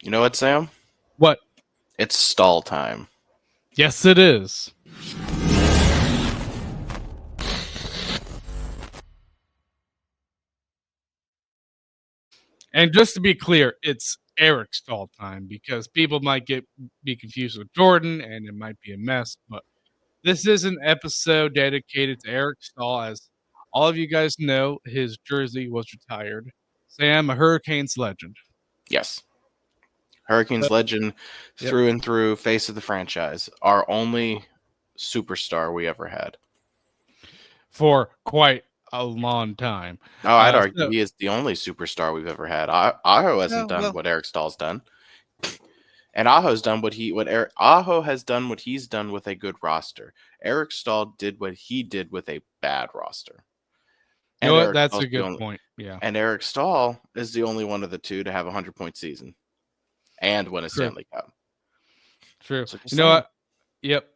You know what, Sam? What? It's stall time. Yes, it is. And just to be clear, it's Eric Staal time because people might be confused with Jordan and it might be a mess. But this is an episode dedicated to Eric Staal. As all of you guys know, his jersey was retired. Sam, a Hurricanes legend. Yes. Hurricanes legend Yep. through and through, face of the franchise. Our only superstar we ever had. For quite a long time. Oh, I'd argue So, he is the only superstar we've ever had. Aho hasn't done well, what Eric Stahl's done. And Aho's done Aho has done what he's done with a good roster. Eric Stahl did what he did with a bad roster. you know And what? Eric That's Stahl's a the good only point. Yeah. and Eric Stahl is the only one of the two to have a 100-point season and win a True. Stanley Cup. True. So just You know saying. what? Yep.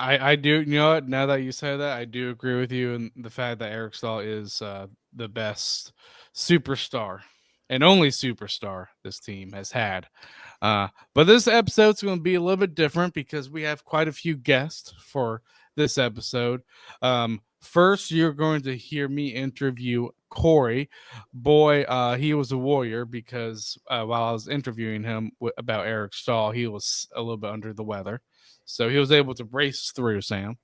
I do. You know what? Now that you say that, I do agree with you in the fact that Eric Staal is the best superstar and only superstar this team has had. But this episode's going to be a little bit different because we have quite a few guests for this episode. First, you're going to hear me interview Corey. Boy, he was a warrior because while I was interviewing him about Eric Staal, he was a little bit under the weather. So he was able to race through, Sam.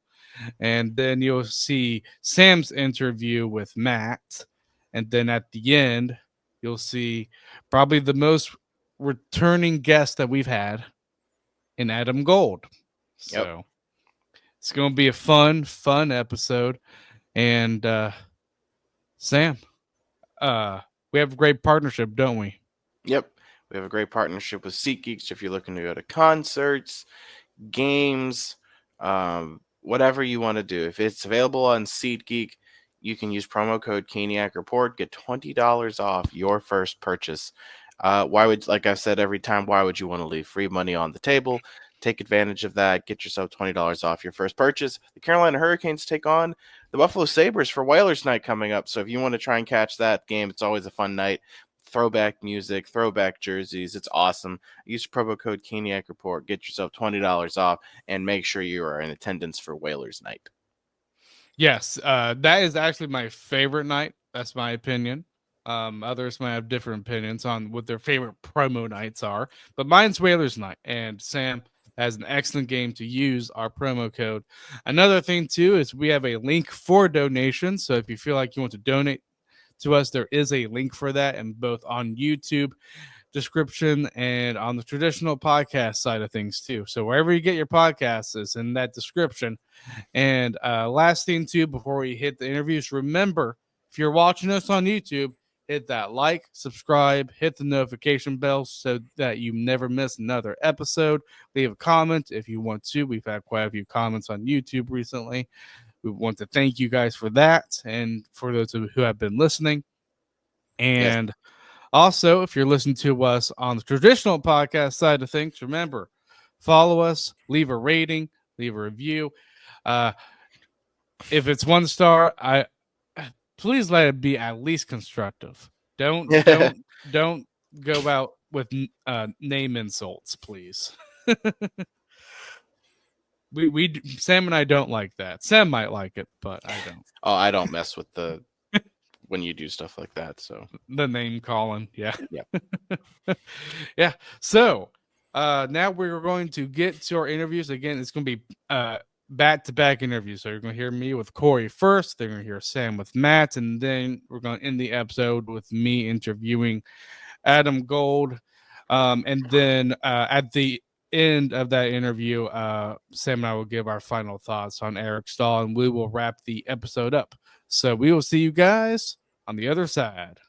And then you'll see Sam's interview with Matt. And then at the end, you'll see probably the most returning guest that we've had in Adam Gold. Yep. So it's going to be a fun episode. And Sam, we have a great partnership, don't we? Yep. We have a great partnership with SeatGeeks. If you're looking to go to concerts, games, whatever you want to do, if it's available on SeatGeek, you can use promo code Caniac Report, get $20 off your first purchase. Like I've said every time, why would you want to leave free money on the table? Take advantage of that. Get yourself $20 off your first purchase. The Carolina Hurricanes take on the Buffalo Sabres for Whalers Night coming up. So if you want to try and catch that game, it's always a fun night. Throwback music, throwback jerseys. It's awesome. Use promo code Caniac Report. Get yourself $20 off and make sure you are in attendance for Whalers Night. Yes, that is actually my favorite night. That's my opinion. Others might have different opinions on what their favorite promo nights are, but mine's Whalers Night. And Sam has an excellent game to use our promo code. Another thing too is we have a link for donations. So if you feel like you want to donate to us, there is a link for that, and both on YouTube description and on the traditional podcast side of things too. So wherever you get your podcasts is in that description. And last thing too, before we hit the interviews, remember if you're watching us on YouTube, hit that like, subscribe, hit the notification bell so that you never miss another episode. Leave a comment if you want to. We've had quite a few comments on YouTube recently. We want to thank you guys for that and for those who have been listening. And also, if you're listening to us on the traditional podcast side of things, remember, follow us, leave a rating, leave a review. If it's 1 star, please let it be at least constructive. Don't go out with name insults, please. we Sam and I don't like that. Sam might like it, but I don't. Oh, I don't mess with the when you do stuff like that. So The name calling, yeah. Yeah. Yeah. So now we're going to get to our interviews. Again, it's going to be back-to-back interviews. So you're going to hear me with Corey first. They're going to hear Sam with Matt, and then we're going to end the episode with me interviewing Adam Gold. And then at the end of that interview, Sam and I will give our final thoughts on Eric Staal, and we will wrap the episode up. So we will see you guys on the other side.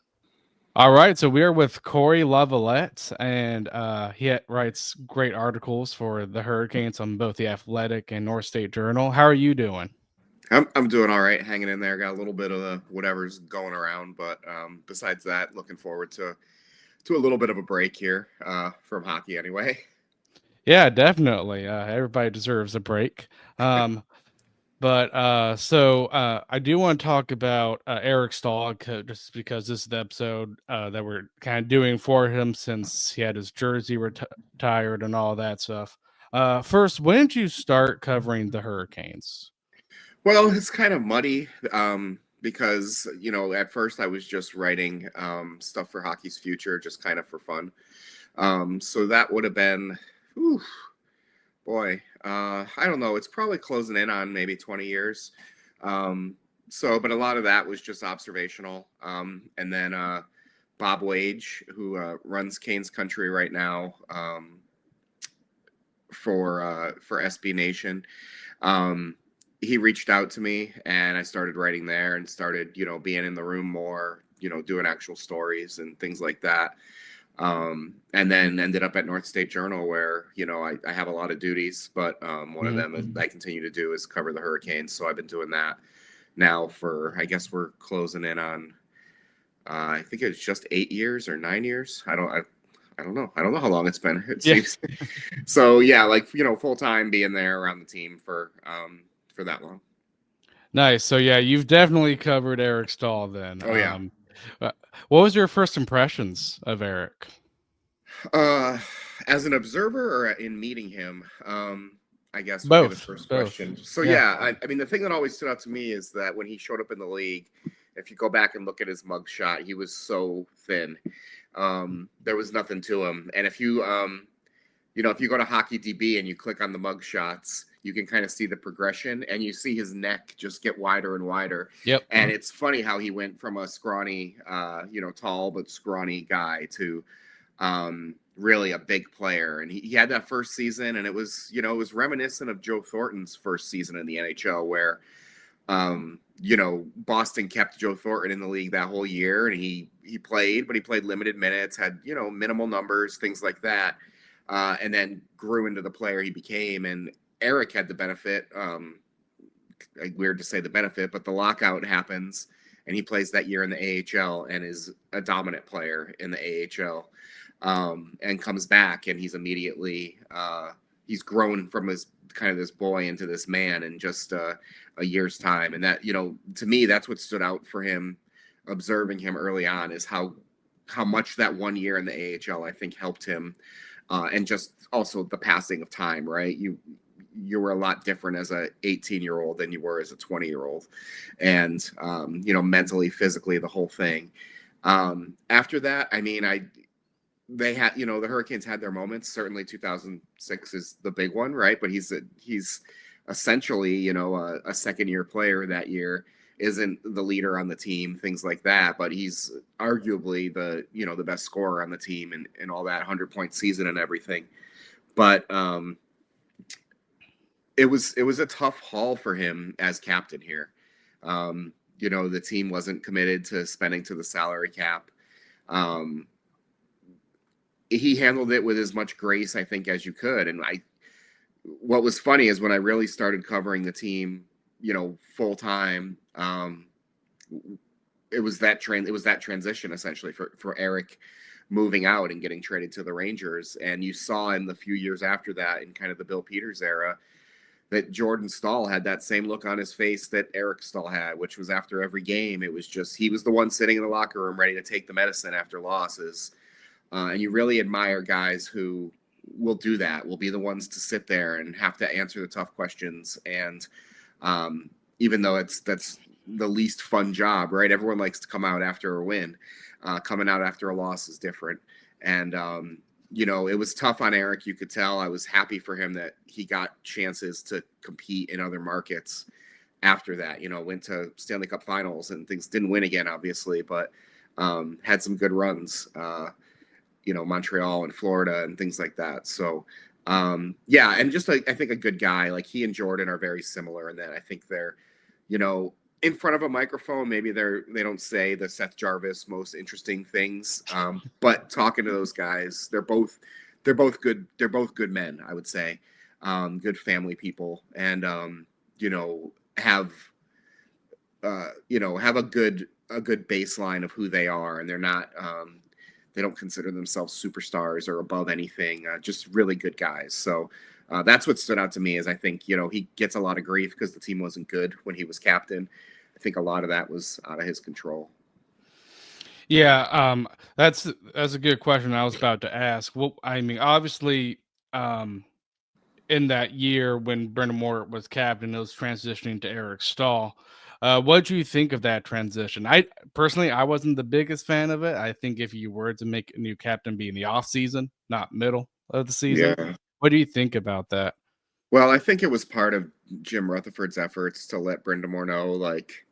All right, so we are with Corey Lavalette, and he writes great articles for the Hurricanes on both the Athletic and North State Journal. How are you doing? I'm doing all right, hanging in there. Got a little bit of the whatever's going around, but besides that, looking forward to a little bit of a break here from hockey, anyway. Yeah, definitely. Everybody deserves a break. But I do want to talk about Eric Staal, just because this is the episode that we're kind of doing for him since he had his jersey retired and all that stuff. First, when did you start covering the Hurricanes? Well, it's kind of muddy because, at first I was just writing stuff for Hockey's Future, just kind of for fun. So that would have been, whew, boy, I don't know. It's probably closing in on maybe 20 years. But a lot of that was just observational. And then Bob Wage, who runs Canes Country right now for SB Nation, he reached out to me, and I started writing there and started, being in the room more, doing actual stories and things like that. And then ended up at North State Journal, where I have a lot of duties, but one of them I continue to do is cover the Hurricanes. So I've been doing that now for, I guess we're closing in on I think it's just 8 years or 9 years. I don't know. I don't know how long it's been. It seems. So yeah, like full time being there around the team for that long. Nice. So yeah, you've definitely covered Eric Staal then. Oh yeah. What was your first impressions of Eric? As an observer or in meeting him, I guess would both. be the first question. So I mean, the thing that always stood out to me is that when he showed up in the league, if you go back and look at his mugshot, he was so thin. There was nothing to him. And if you if you go to Hockey DB and you click on the mugshots, you can kind of see the progression, and you see his neck just get wider and wider. Yep. And it's funny how he went from a scrawny, tall but scrawny guy to really a big player. And he had that first season, and it was reminiscent of Joe Thornton's first season in the NHL, where Boston kept Joe Thornton in the league that whole year, and he played, but he played limited minutes, had minimal numbers, things like that, and then grew into the player he became. And Eric had the benefit, weird to say the benefit, but the lockout happens, and he plays that year in the AHL and is a dominant player in the AHL, and comes back, and he's immediately he's grown from his kind of this boy into this man in just a year's time. And that, to me, that's what stood out for him, observing him early on, is how much that 1 year in the AHL I think helped him, and just also the passing of time, right? You were a lot different as a 18-year-old than you were as a 20-year-old, and mentally, physically, the whole thing. After that, I mean, they had, the Hurricanes had their moments. Certainly 2006 is the big one, right? But he's essentially, a second-year player that year, isn't the leader on the team, things like that. But he's arguably the best scorer on the team, and all that 100-point season and everything. But it was a tough haul for him as captain here. The team wasn't committed to spending to the salary cap. He handled it with as much grace, I think, as you could. And what was funny is when I really started covering the team, full time, it was that transition essentially for Eric moving out and getting traded to the Rangers. And you saw in the few years after that, in kind of the Bill Peters era, that Jordan Staal had that same look on his face that Eric Staal had, which was after every game, it was just, he was the one sitting in the locker room ready to take the medicine after losses. And you really admire guys who will do that, will be the ones to sit there and have to answer the tough questions. And even though that's the least fun job, right? Everyone likes to come out after a win. Coming out after a loss is different. And, it was tough on Eric. You could tell. I was happy for him that he got chances to compete in other markets after that. Went to Stanley Cup finals and things. Didn't win again, obviously, but had some good runs. Montreal and Florida and things like that. So, and just I think a good guy. Like, he and Jordan are very similar in that I think they're, in front of a microphone, maybe they don't say the Seth Jarvis most interesting things, but talking to those guys, they're both good. They're both good men, I would say, good family people, and have a good baseline of who they are, and they're not They don't consider themselves superstars or above anything. Just really good guys. So that's what stood out to me. Is I think he gets a lot of grief because the team wasn't good when he was captain. I think a lot of that was out of his control. Yeah, that's a good question I was about to ask. Well, I mean, obviously, um, in that year when Brendan Moore was captain, it was transitioning to Eric Staal. What do you think of that transition? I personally, I wasn't the biggest fan of it. I think if you were to make a new captain be in the off season, not middle of the season, Yeah. what do you think about that? Well, I think it was part of Jim Rutherford's efforts to let Brenda Moore know, like,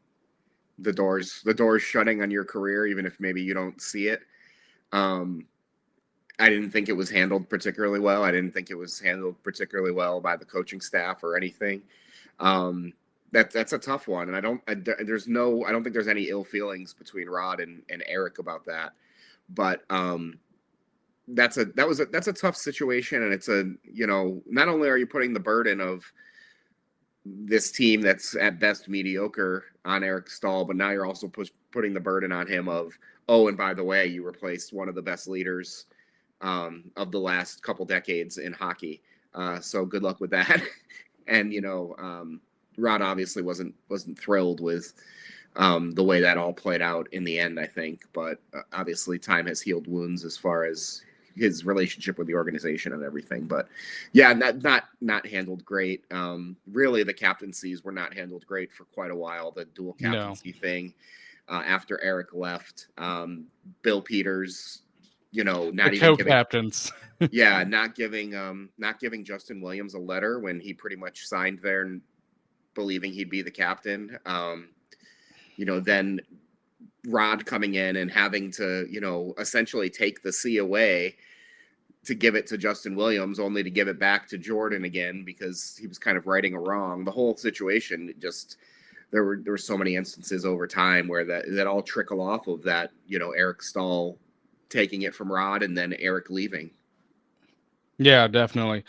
the doors shutting on your career, even if maybe you don't see it. Um, I didn't think it was handled particularly well. I didn't think it was handled particularly well by the coaching staff or anything. Um, that's a tough one, and I don't think there's any ill feelings between Rod and Eric about that. But that's a tough situation, and it's not only are you putting the burden of this team that's at best mediocre on Eric Staal, but now you're also putting the burden on him of, oh, and by the way, you replaced one of the best leaders of the last couple decades in hockey. So good luck with that. And Rod obviously wasn't thrilled with the way that all played out in the end, I think. But obviously, time has healed wounds as far as his relationship with the organization and everything. But yeah, not handled great. Really, the captaincies were not handled great for quite a while. The dual No, captaincy thing after Eric left, Bill Peters, the not even giving co-captains. yeah, not giving Justin Williams a letter when he pretty much signed there and believing he'd be the captain. Then Rod coming in and having to, essentially take the C away to give it to Justin Williams, only to give it back to Jordan again because he was kind of righting a wrong. The whole situation just there were so many instances over time where that all trickle off of that, Eric Staal taking it from Rod and then Eric leaving. Yeah, definitely.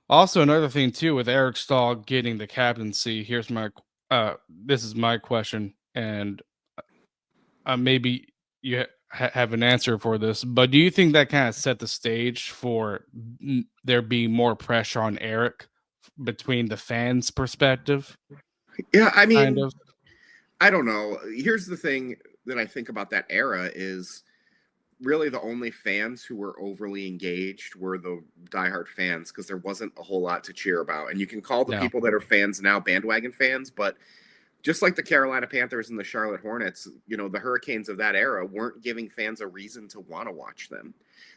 Also another thing too with Eric Staal getting the captaincy. Here's my this is my question, and maybe you have an answer for this, but do you think that kind of set the stage for there being more pressure on Eric between the fans' perspective? Yeah, I Kind mean, of. I don't know. Here's the thing that I think about that era is really the only fans who were overly engaged were the diehard fans because there wasn't a whole lot to cheer about. And you can call the No. people that are fans now bandwagon fans, but just like the Carolina Panthers and the Charlotte Hornets, the Hurricanes of that era weren't giving fans a reason to want to watch them.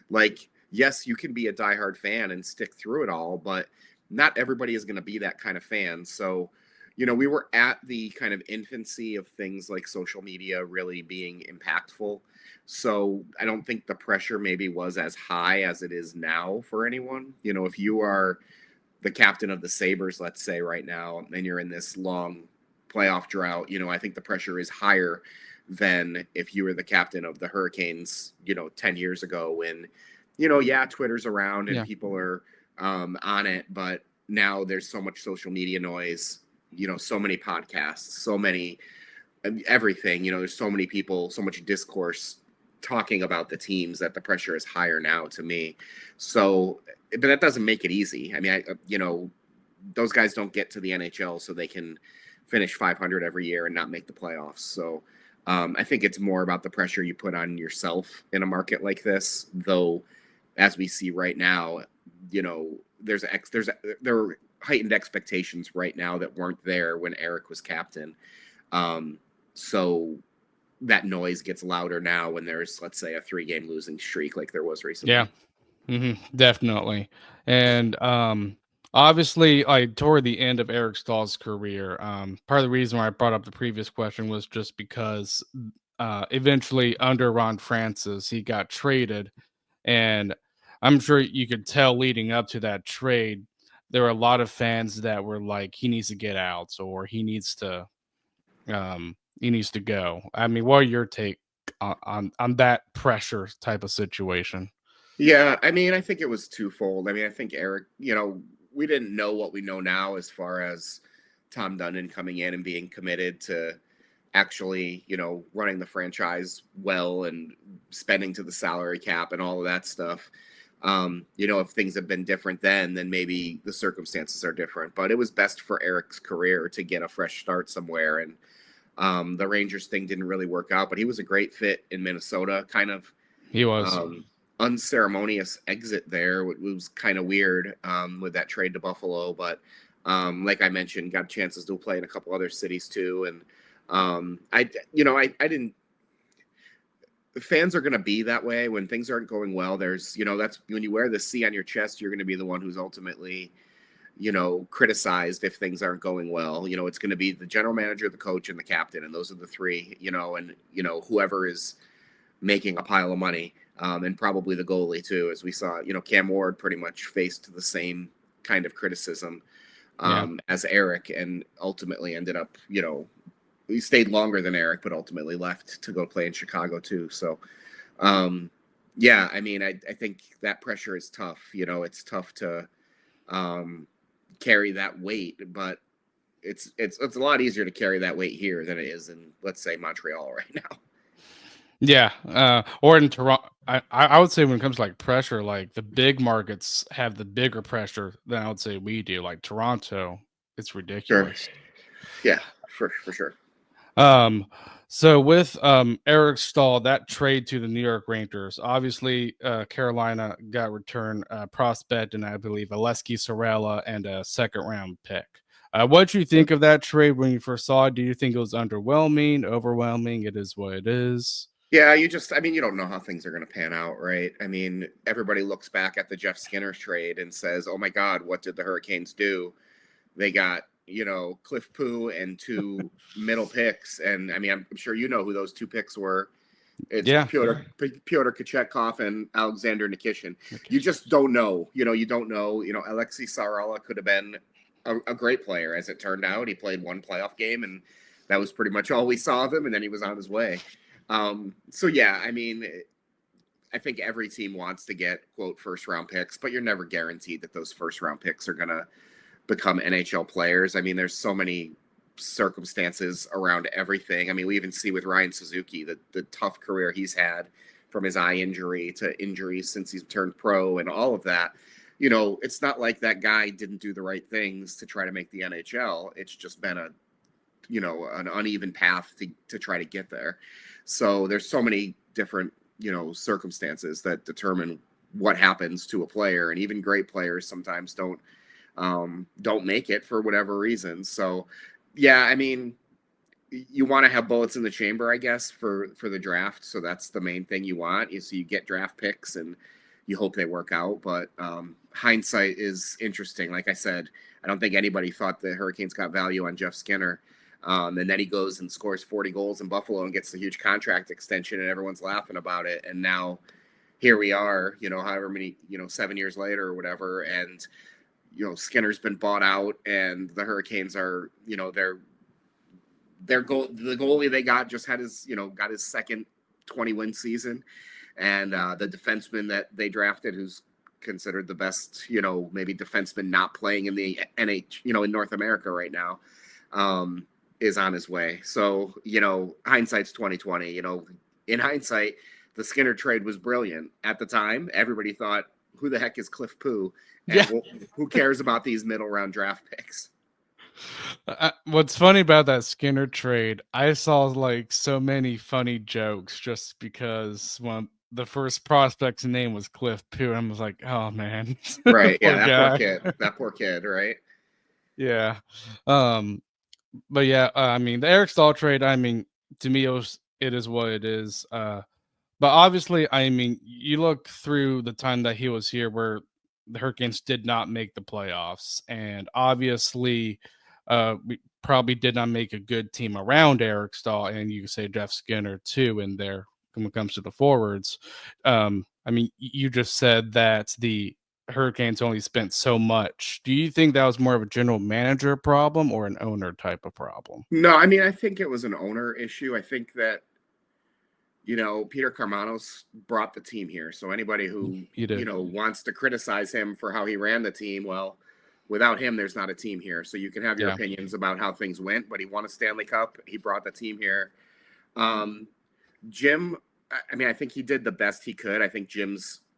Like, yes, you can be a diehard fan and stick through it all, but not everybody is going to be that kind of fan. So, we were at the kind of infancy of things like social media really being impactful. So I don't think the pressure maybe was as high as it is now for anyone. If you are the captain of the Sabres, let's say right now, and you're in this long playoff drought, I think the pressure is higher than if you were the captain of the Hurricanes, 10 years ago when, yeah, Twitter's around and Yeah. people are on it, but now there's so much social media noise, so many podcasts, so many everything, there's so many people, so much discourse talking about the teams that the pressure is higher now to me. So, but that doesn't make it easy. I mean, those guys don't get to the NHL so they can finish 500 every year and not make the playoffs. So I think it's more about the pressure you put on yourself in a market like this, though, as we see right now, there are heightened expectations right now that weren't there when Eric was captain. So that noise gets louder now when there's, let's say, a 3-game losing streak like there was recently. Yeah. Definitely. And obviously, like toward the end of Eric Stahl's career, part of the reason why I brought up the previous question was just because eventually under Ron Francis he got traded, and I'm sure you could tell leading up to that trade there were a lot of fans that were like he needs to get out or he needs to go. I mean, what are your take on that pressure type of situation? Yeah, I mean, I think it was twofold. I mean, I think Eric, we didn't know what we know now as far as Tom Dundon coming in and being committed to actually, running the franchise well and spending to the salary cap and all of that stuff. If things have been different then maybe the circumstances are different. But it was best for Eric's career to get a fresh start somewhere. And the Rangers thing didn't really work out, but he was a great fit in Minnesota. Kind of He was. unceremonious exit there. It was kind of weird with that trade to Buffalo, but like I mentioned, got chances to play in a couple other cities too. And I didn't. Fans are going to be that way when things aren't going well. There's, that's when you wear the C on your chest, you're going to be the one who's ultimately, criticized if things aren't going well. It's going to be the general manager, the coach, and the captain, and those are the three. And whoever is making a pile of money, and probably the goalie too, as we saw. Cam Ward pretty much faced the same kind of criticism as Eric, and ultimately ended up, he stayed longer than Eric, but ultimately left to go play in Chicago too. So, I think that pressure is tough. It's tough to carry that weight, but it's a lot easier to carry that weight here than it is in, let's say, Montreal right now. Yeah, or in Toronto. I would say when it comes to like pressure, like the big markets have the bigger pressure than I would say we do. Like Toronto, it's ridiculous. Sure. Yeah, for sure. So with Eric Staal, that trade to the New York Rangers, obviously Carolina got return prospect and I believe Alesky Sorella and a second round pick. What did you think of that trade when you first saw it? Do you think it was underwhelming, overwhelming? It is what it is. Yeah, you don't know how things are going to pan out, right? I mean, everybody looks back at the Jeff Skinner trade and says, "Oh my God, what did the Hurricanes do? They got, Cliff Poo and 2 middle picks." And I mean, I'm sure you know who those 2 picks were. It's Pyotr Kochetkov and Alexander Nikishin. You just don't know. You don't know. Alexei Sarala could have been a great player, as it turned out. He played 1 playoff game, and that was pretty much all we saw of him, and then he was on his way. So yeah, I mean, I think every team wants to get, quote, first round picks, but you're never guaranteed that those first round picks are going to become NHL players. I mean, there's so many circumstances around everything. I mean, we even see with Ryan Suzuki, the tough career he's had, from his eye injury to injuries since he's turned pro and all of that. It's not like that guy didn't do the right things to try to make the NHL. It's just been an uneven path to try to get there. So there's so many different, circumstances that determine what happens to a player, and even great players sometimes don't make it for whatever reason. So yeah, I mean, you want to have bullets in the chamber, I guess, for the draft. So that's the main thing you want. So you get draft picks and you hope they work out. But hindsight is interesting. Like I said, I don't think anybody thought the Hurricanes got value on Jeff Skinner. And then he goes and scores 40 goals in Buffalo and gets the huge contract extension, and everyone's laughing about it. And now here we are, however many, 7 years later or whatever. And, Skinner's been bought out, and the Hurricanes are, the goalie they got just had his, got his second 20-win season. And the defenseman that they drafted, who's considered the best, maybe defenseman not playing in the NH, in North America right now, is on his way. So, hindsight's 2020. In hindsight, the Skinner trade was brilliant. At the time, everybody thought, who the heck is Cliff Poo? And who cares about these middle round draft picks? What's funny about that Skinner trade, I saw like so many funny jokes just because when the first prospect's name was Cliff Poo, I was like, oh man. Right. Yeah, that poor kid, right? Yeah. But yeah, I mean, the Eric Staal trade, I mean, to me, it is what it is. But obviously, I mean, you look through the time that he was here where the Hurricanes did not make the playoffs. And obviously, we probably did not make a good team around Eric Staal. And you can say Jeff Skinner, too, in there when it comes to the forwards. I mean, you just said that the Hurricanes only spent so much. Do you think that was more of a general manager problem or an owner type of problem? No, I mean, I think it was an owner issue. I think that, Peter Carmanos brought the team here. So anybody who, wants to criticize him for how he ran the team, well, without him, there's not a team here. So you can have your Yeah. opinions about how things went, but he won a Stanley Cup. He brought the team here. Jim, I mean, I think he did the best he could. I think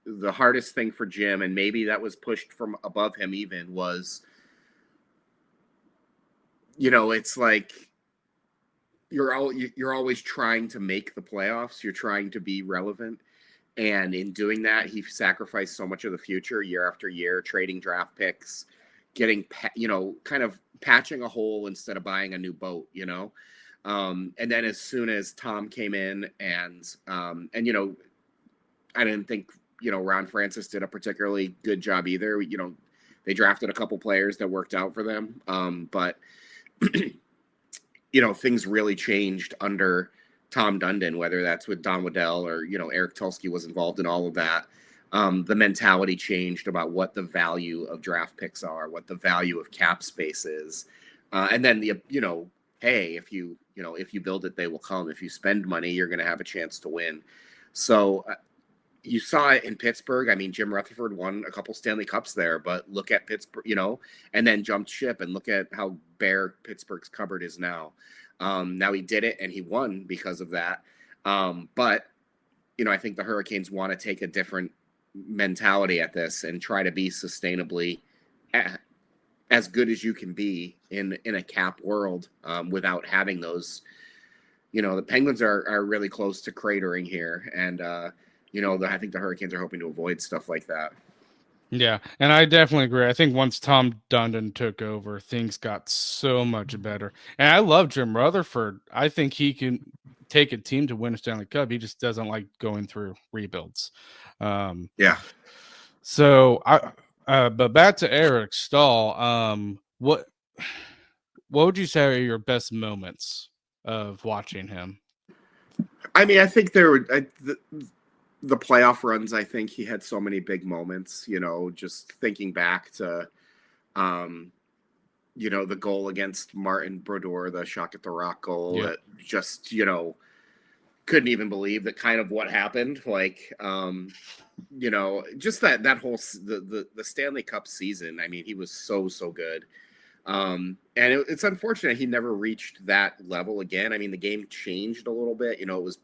the hardest thing for Jim, and maybe that was pushed from above him even, was, it's like you're always trying to make the playoffs. You're trying to be relevant. And in doing that, he sacrificed so much of the future year after year, trading draft picks, getting, kind of patching a hole instead of buying a new boat, And then as soon as Tom came in and I didn't think, Ron Francis did a particularly good job either. They drafted a couple players that worked out for them. But, things really changed under Tom Dundon, whether that's with Don Waddell or, Eric Tulsky was involved in all of that. The mentality changed about what the value of draft picks are, what the value of cap space is. And then hey, if you build it, they will come. If you spend money, you're going to have a chance to win. So you saw it in Pittsburgh. I mean, Jim Rutherford won a couple Stanley Cups there, but look at Pittsburgh, and then jumped ship and look at how bare Pittsburgh's cupboard is now. Now he did it and he won because of that. But, I think the Hurricanes want to take a different mentality at this and try to be sustainably as good as you can be in a cap world without having those. The Penguins are really close to cratering here, and I think the Hurricanes are hoping to avoid stuff like that. Yeah, and I definitely agree. I think once Tom Dundon took over, things got so much better. And I love Jim Rutherford. I think he can take a team to win a Stanley Cup. He just doesn't like going through rebuilds. Yeah. So but back to Eric Staal. What would you say are your best moments of watching him? I mean, I think the playoff runs, I think he had so many big moments, just thinking back to, the goal against Martin Brodeur, the Shock at the Rock goal that just, couldn't even believe that kind of what happened. Like, just that whole, the Stanley Cup season. I mean, he was so good. And it's unfortunate he never reached that level again. I mean, the game changed a little bit, it was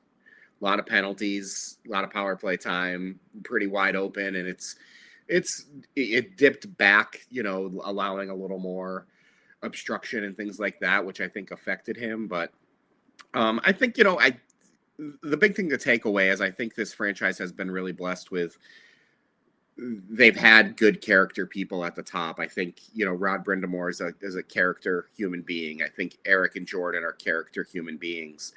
a lot of penalties, a lot of power play time, pretty wide open. And it dipped back, allowing a little more obstruction and things like that, which I think affected him. But I think, the big thing to take away is I think this franchise has been really blessed with, they've had good character people at the top. I think, Rod Brindamore is a character human being. I think Eric and Jordan are character human beings.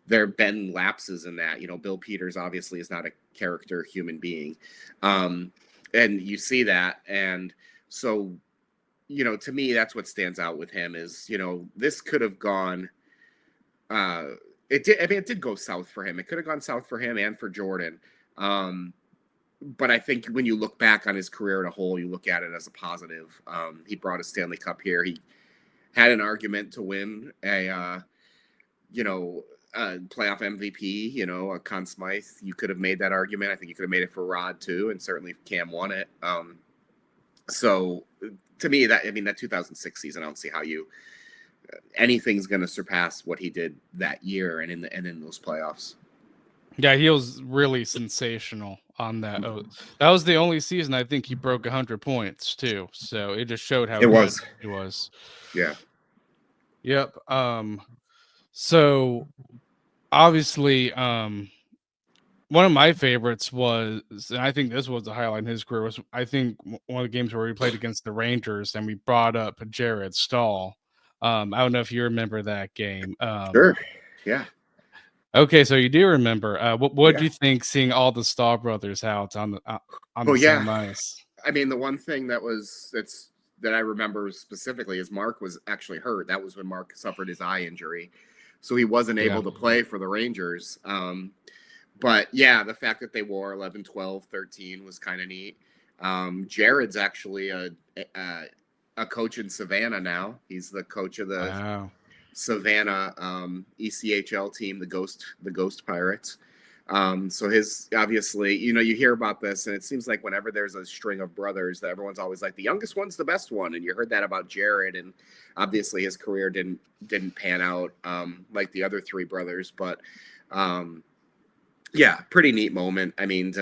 There have been lapses in that. Bill Peters obviously is not a character human being. And you see that. And so, to me, that's what stands out with him is, this could have gone, it did go south for him. It could have gone south for him and for Jordan. But I think when you look back on his career as a whole, you look at it as a positive. He brought a Stanley Cup here. He had an argument to win a playoff MVP, a Conn Smythe. You could have made that argument. I think you could have made it for Rod too, and certainly Cam won it. So to me, that 2006 season, I don't see how anything's going to surpass what he did that year and in those playoffs. Yeah, he was really sensational on that. That was the only season I think he broke 100 points too. So it just showed how good he was. Yeah. Yep. So obviously, one of my favorites was, and I think this was the highlight in his career, was I think one of the games where we played against the Rangers and we brought up Eric Staal. I don't know if you remember that game. Sure. Yeah. Okay, so you do remember. What do you think seeing all the Staal brothers out on the same ice? I mean, the one thing that I remember specifically is Mark was actually hurt. That was when Mark suffered his eye injury, so he wasn't able to play for the Rangers. But yeah, the fact that they wore 11, 12, 13 was kind of neat. Jared's actually a coach in Savannah now. He's the coach of the Savannah ECHL team, the Ghost Pirates. So his obviously, you hear about this, and it seems like whenever there's a string of brothers, that everyone's always like the youngest one's the best one, and you heard that about Jared, and obviously his career didn't pan out like the other three brothers, but yeah, pretty neat moment. I mean,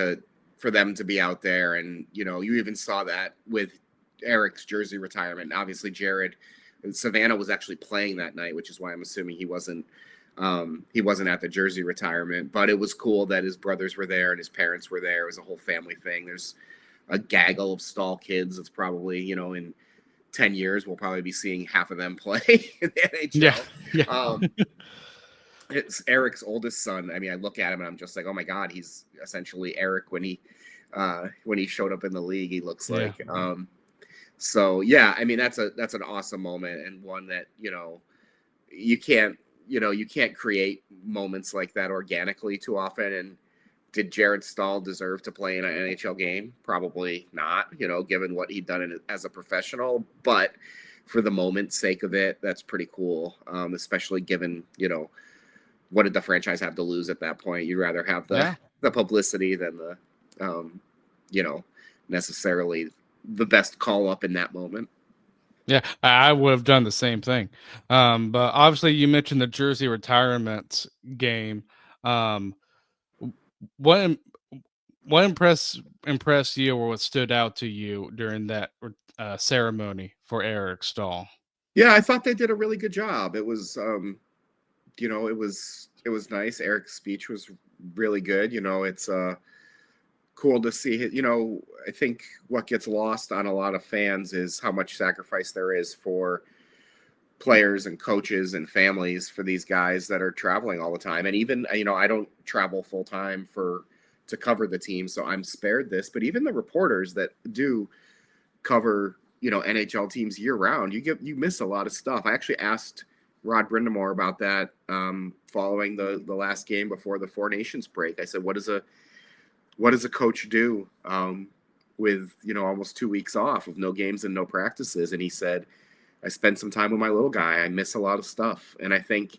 for them to be out there, and you even saw that with Eric's jersey retirement. Obviously, Jared and Savannah was actually playing that night, which is why I'm assuming he wasn't at the jersey retirement. But it was cool that his brothers were there and his parents were there. It was a whole family thing. There's a gaggle of Staal kids. It's probably in 10 years we'll probably be seeing half of them play in the NHL. Yeah. It's Eric's oldest son. I mean, I look at him and I'm just like, oh my God, he's essentially Eric when he showed up in the league. He looks like. So yeah, I mean that's an awesome moment, and one that you can't create moments like that organically too often. And did Jared Staal deserve to play in an NHL game? Probably not, given what he'd done as a professional. But for the moment's sake of it, that's pretty cool, especially given what did the franchise have to lose at that point? You'd rather have the publicity than the necessarily the best call up in that moment. Yeah, I would have done the same thing. But obviously, you mentioned the jersey retirement game. What impressed you, or what stood out to you during that ceremony for Eric Staal? Yeah, I thought they did a really good job. It was, it was nice. Eric's speech was really good. It's cool to see. I think what gets lost on a lot of fans is how much sacrifice there is for players and coaches and families for these guys that are traveling all the time. And even I don't travel full time to cover the team, so I'm spared this. But even the reporters that do cover NHL teams year round, you miss a lot of stuff. I actually asked Rod Brindamore about that following the last game before the Four Nations break. I said, what does a coach do with almost 2 weeks off of no games and no practices? And he said, I spend some time with my little guy. I miss a lot of stuff. And I think,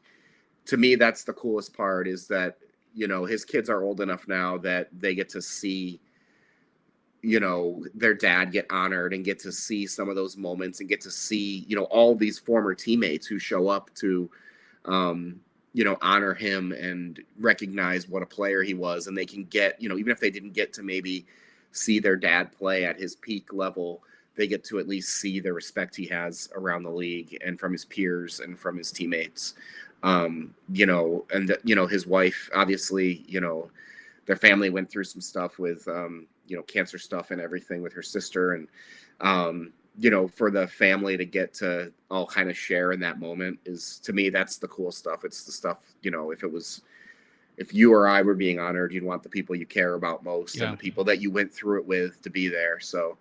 to me, that's the coolest part, is that his kids are old enough now that they get to see their dad get honored, and get to see some of those moments, and get to see all these former teammates who show up to honor him and recognize what a player he was. And they can get even if they didn't get to maybe see their dad play at his peak level, they get to at least see the respect he has around the league and from his peers and from his teammates. And his wife, obviously, their family went through some stuff with cancer stuff and everything with her sister. And for the family to get to all kind of share in that moment is, to me, that's the cool stuff. It's the stuff, if you or I were being honored, you'd want the people you care about most and the people that you went through it with to be there. So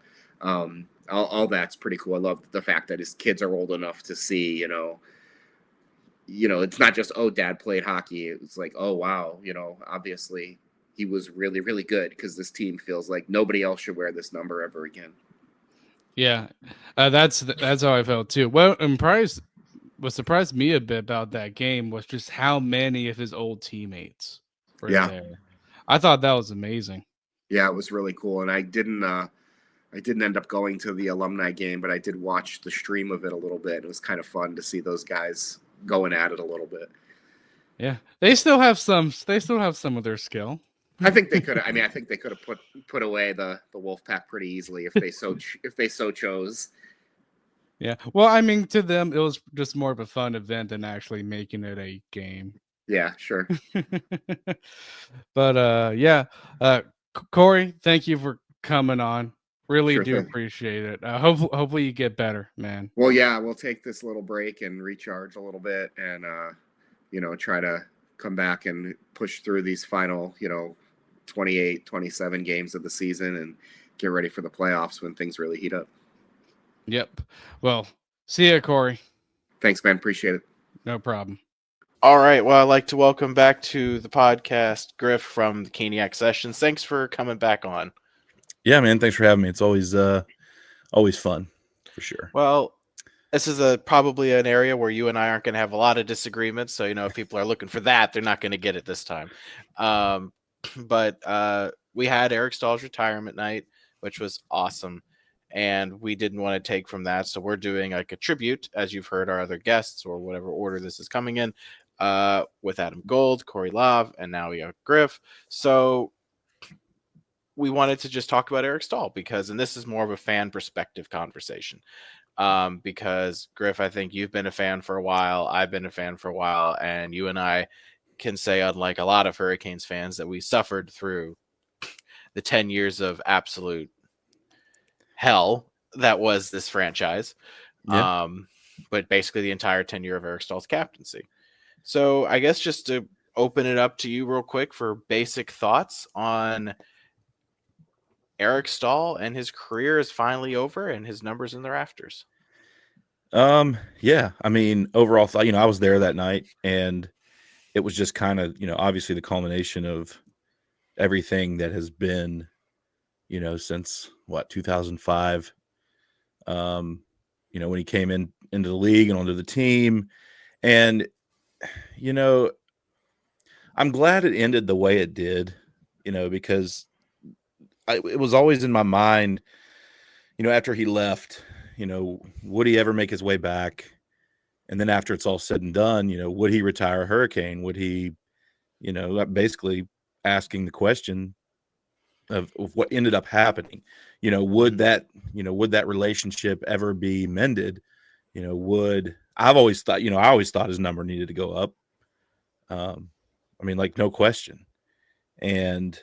all that's pretty cool. I love the fact that his kids are old enough to see, it's not just, oh, dad played hockey. It's like, oh, wow, obviously he was really, really good, because this team feels like nobody else should wear this number ever again. Yeah, that's how I felt too. Well, what surprised me a bit about that game was just how many of his old teammates were there. I thought that was amazing. Yeah, it was really cool. And I didn't end up going to the alumni game, but I did watch the stream of it a little bit. It was kind of fun to see those guys going at it a little bit. Yeah, they still have some of their skill. I think they could. I think they could have put away the Wolfpack pretty easily if they so chose. Yeah. Well, I mean, to them, it was just more of a fun event than actually making it a game. Yeah, sure. But yeah, Corey, thank you for coming on. Really Sure do thing. appreciate it. Hopefully you get better, man. Well, yeah, we'll take this little break and recharge a little bit, and try to come back and push through these final 28, 27 games of the season and get ready for the playoffs when things really heat up. Yep. Well, see ya, Corey. Thanks, man. Appreciate it. No problem. All right. Well, I'd like to welcome back to the podcast Griff from the Caniac Sessions. Thanks for coming back on. Yeah, man. Thanks for having me. It's always fun, for sure. Well, this is probably an area where you and I aren't going to have a lot of disagreements. So, if people are looking for that, they're not going to get it this time. but we had Eric Stahl's retirement night, which was awesome, and we didn't want to take from that, so we're doing like a tribute, as you've heard our other guests or whatever order this is coming in, with Adam Gold, Corey Love, and now we have Griff. So we wanted to just talk about Eric Staal because, and this is more of a fan perspective conversation. Because Griff, I think you've been a fan for a while. I've been a fan for a while, and you and I can say, unlike a lot of Hurricanes fans, that we suffered through the 10 years of absolute hell that was this franchise. Yeah. But basically the entire tenure of Eric Stahl's captaincy. So I guess just to open it up to you real quick for basic thoughts on Eric Staal, and his career is finally over and his numbers in the rafters. Yeah. I mean, overall thought, I was there that night, and it was just kind of, obviously the culmination of everything that has been, since 2005. When he came into the league and onto the team, and, I'm glad it ended the way it did, because it was always in my mind, after he left, would he ever make his way back? And then after it's all said and done, would he retire a Hurricane? Would he, basically asking the question of what ended up happening, would that relationship ever be mended? I've always thought, I always thought his number needed to go up. I mean, like, no question. And,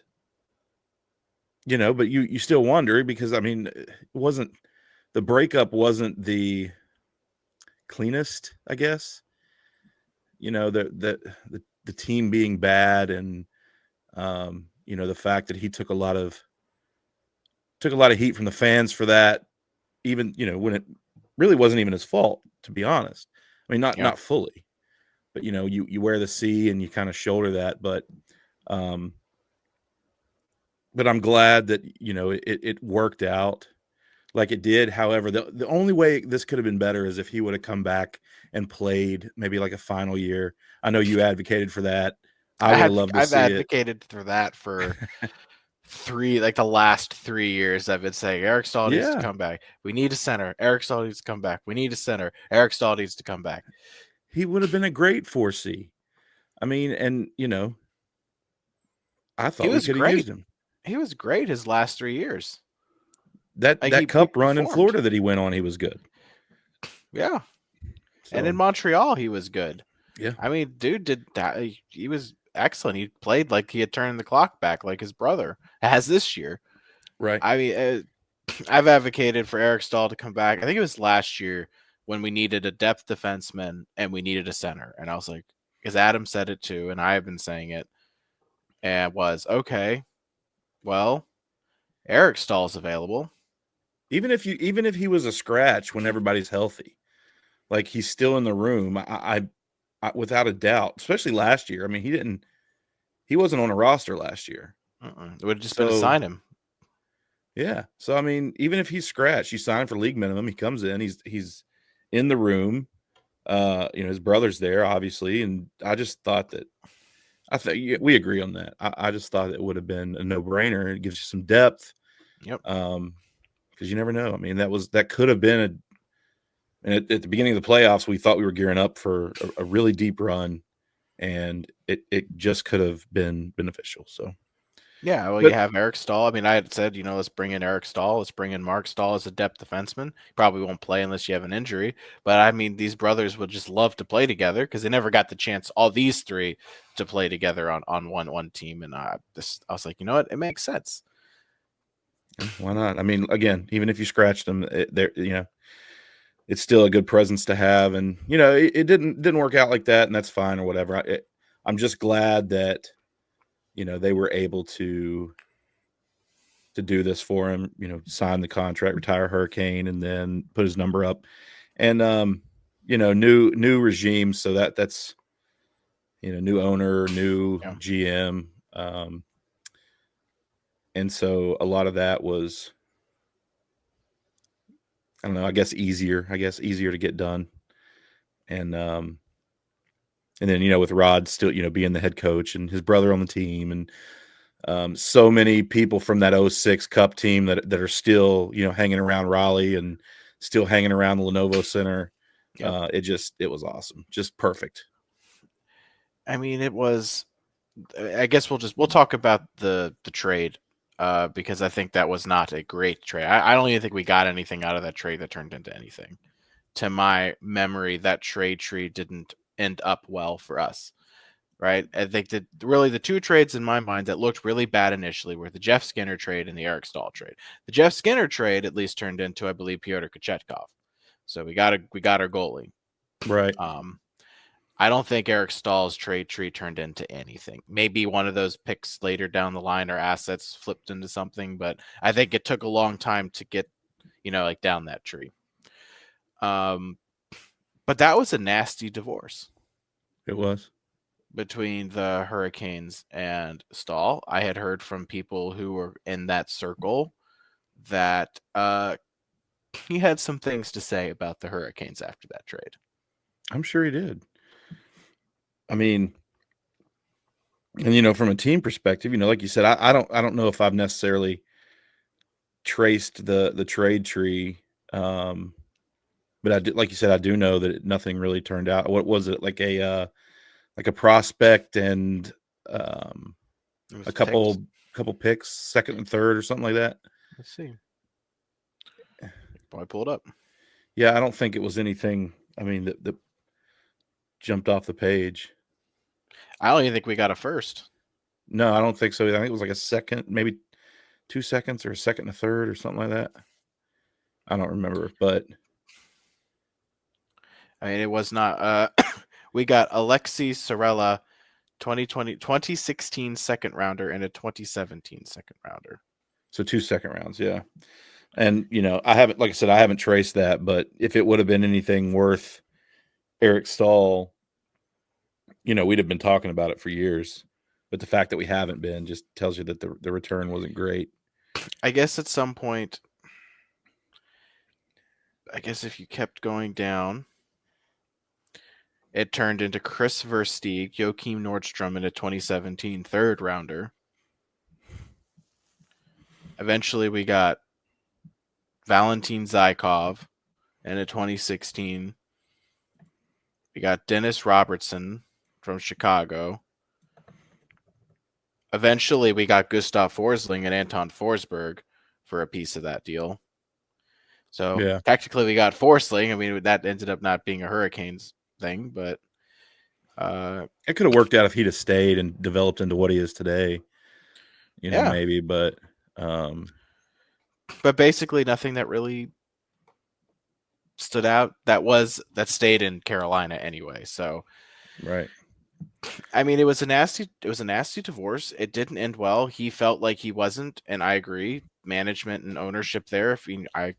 but you still wonder, because I mean, the breakup wasn't the cleanest, I guess, the team being bad, and the fact that he took a lot of heat from the fans for that, even when it really wasn't even his fault, to be honest. I mean, not fully, but you wear the C and you kind of shoulder that, but I'm glad that it worked out like it did. However, the only way this could have been better is if he would have come back and played maybe like a final year. I know you advocated for that. I would have loved to I've see it. advocated for that for the last 3 years. I've been saying Eric Staal needs to come back. We need a center. Eric Staal needs to come back. We need a center. Eric Staal needs to come back. He would have been a great 4C. I mean, and I thought we could have used him. He was great his last 3 years. That cup run in Florida that he went on, he was good. Yeah. So, and in Montreal, he was good. Yeah. I mean, dude did that. He was excellent. He played like he had turned the clock back, like his brother has this year. Right. I mean, I've advocated for Eric Staal to come back. I think it was last year when we needed a depth defenseman and we needed a center. And I was like, because Adam said it too, and I have been saying it, and it was, okay, well, Eric Stahl's available. Even if he was a scratch when everybody's healthy, like, he's still in the room. I without a doubt, especially last year. I mean, he wasn't on a roster last year. It would have just been to sign him. Yeah. So, I mean, even if he's scratched, you sign for league minimum, he comes in, he's in the room. His brother's there, obviously. And I just thought that, we agree on that. I just thought it would have been a no-brainer. It gives you some depth. Yep. Because you never know. I mean, that could have been at the beginning of the playoffs, we thought we were gearing up for a really deep run, and it just could have been beneficial. So, yeah, well, you have Eric Staal. I mean, I had said, let's bring in Eric Staal. Let's bring in Mark Staal as a depth defenseman. He probably won't play unless you have an injury. But, I mean, these brothers would just love to play together because they never got the chance, all these three, to play together on one team. And I was like, you know what? It makes sense. Why not? I mean, again, even if you scratched them, it's still a good presence to have. And, it didn't work out like that, and that's fine or whatever. I'm just glad that, they were able to do this for him, sign the contract, retire Hurricane, and then put his number up. And, new regime. So that's, new owner, new GM. And so a lot of that was, I don't know, I guess easier to get done. And then, with Rod still, being the head coach and his brother on the team, and So many people from that 06 Cup team that are still, hanging around Raleigh and still hanging around the Lenovo Center. Yep. It was awesome. Just perfect. I mean, it was. I guess we'll talk about the trade because I think that was not a great trade. I don't even think we got anything out of that trade that turned into anything. To my memory, that trade tree didn't end up well for us. Right? I think that really the two trades in my mind that looked really bad initially were the Jeff Skinner trade and the Eric Staal trade. The Jeff Skinner trade at least turned into, I believe, Pyotr Kochetkov. So we got our goalie. Right. I don't think Eric Stahl's trade tree turned into anything. Maybe one of those picks later down the line or assets flipped into something, but I think it took a long time to get, like down that tree. But that was a nasty divorce. It was. Between the Hurricanes and Stahl. I had heard from people who were in that circle that he had some things to say about the Hurricanes after that trade. I'm sure he did. I mean, and from a team perspective, like you said, I don't know if I've necessarily traced the trade tree, but I do, like you said, I do know that nothing really turned out. What was it, like a prospect and a couple picks, second and third or something like that? Let's see. Boy, pull it up. Yeah, I don't think it was anything. I mean, that jumped off the page. I don't even think we got a first. No, I don't think so. I think it was like a second, maybe 2 seconds, or a second and a third, or something like that. I don't remember, but I mean, it was not. We got Alexei Sorella, 2016 second rounder and a 2017 second rounder. So 2 second rounds, yeah. And I haven't, like I said, I haven't traced that, but if it would have been anything worth Eric Staal, we'd have been talking about it for years. But the fact that we haven't been just tells you that the return wasn't great. I guess at some point, if you kept going down, it turned into Chris Versteeg, Joachim Nordstrom in a 2017 third rounder. Eventually, we got Valentin Zykov in a 2016. We got Dennis Robertson from Chicago. Eventually, we got Gustav Forsling and Anton Forsberg for a piece of that deal. So Yeah. technically, we got Forsling. I mean, that ended up not being a Hurricanes thing, but it could have worked out if he'd have stayed and developed into what he is today. Yeah. Maybe, but basically nothing that really stood out that stayed in Carolina anyway. So, right. I mean, it was a nasty divorce. It didn't end well. He felt like he wasn't, and I agree. Management and ownership there. I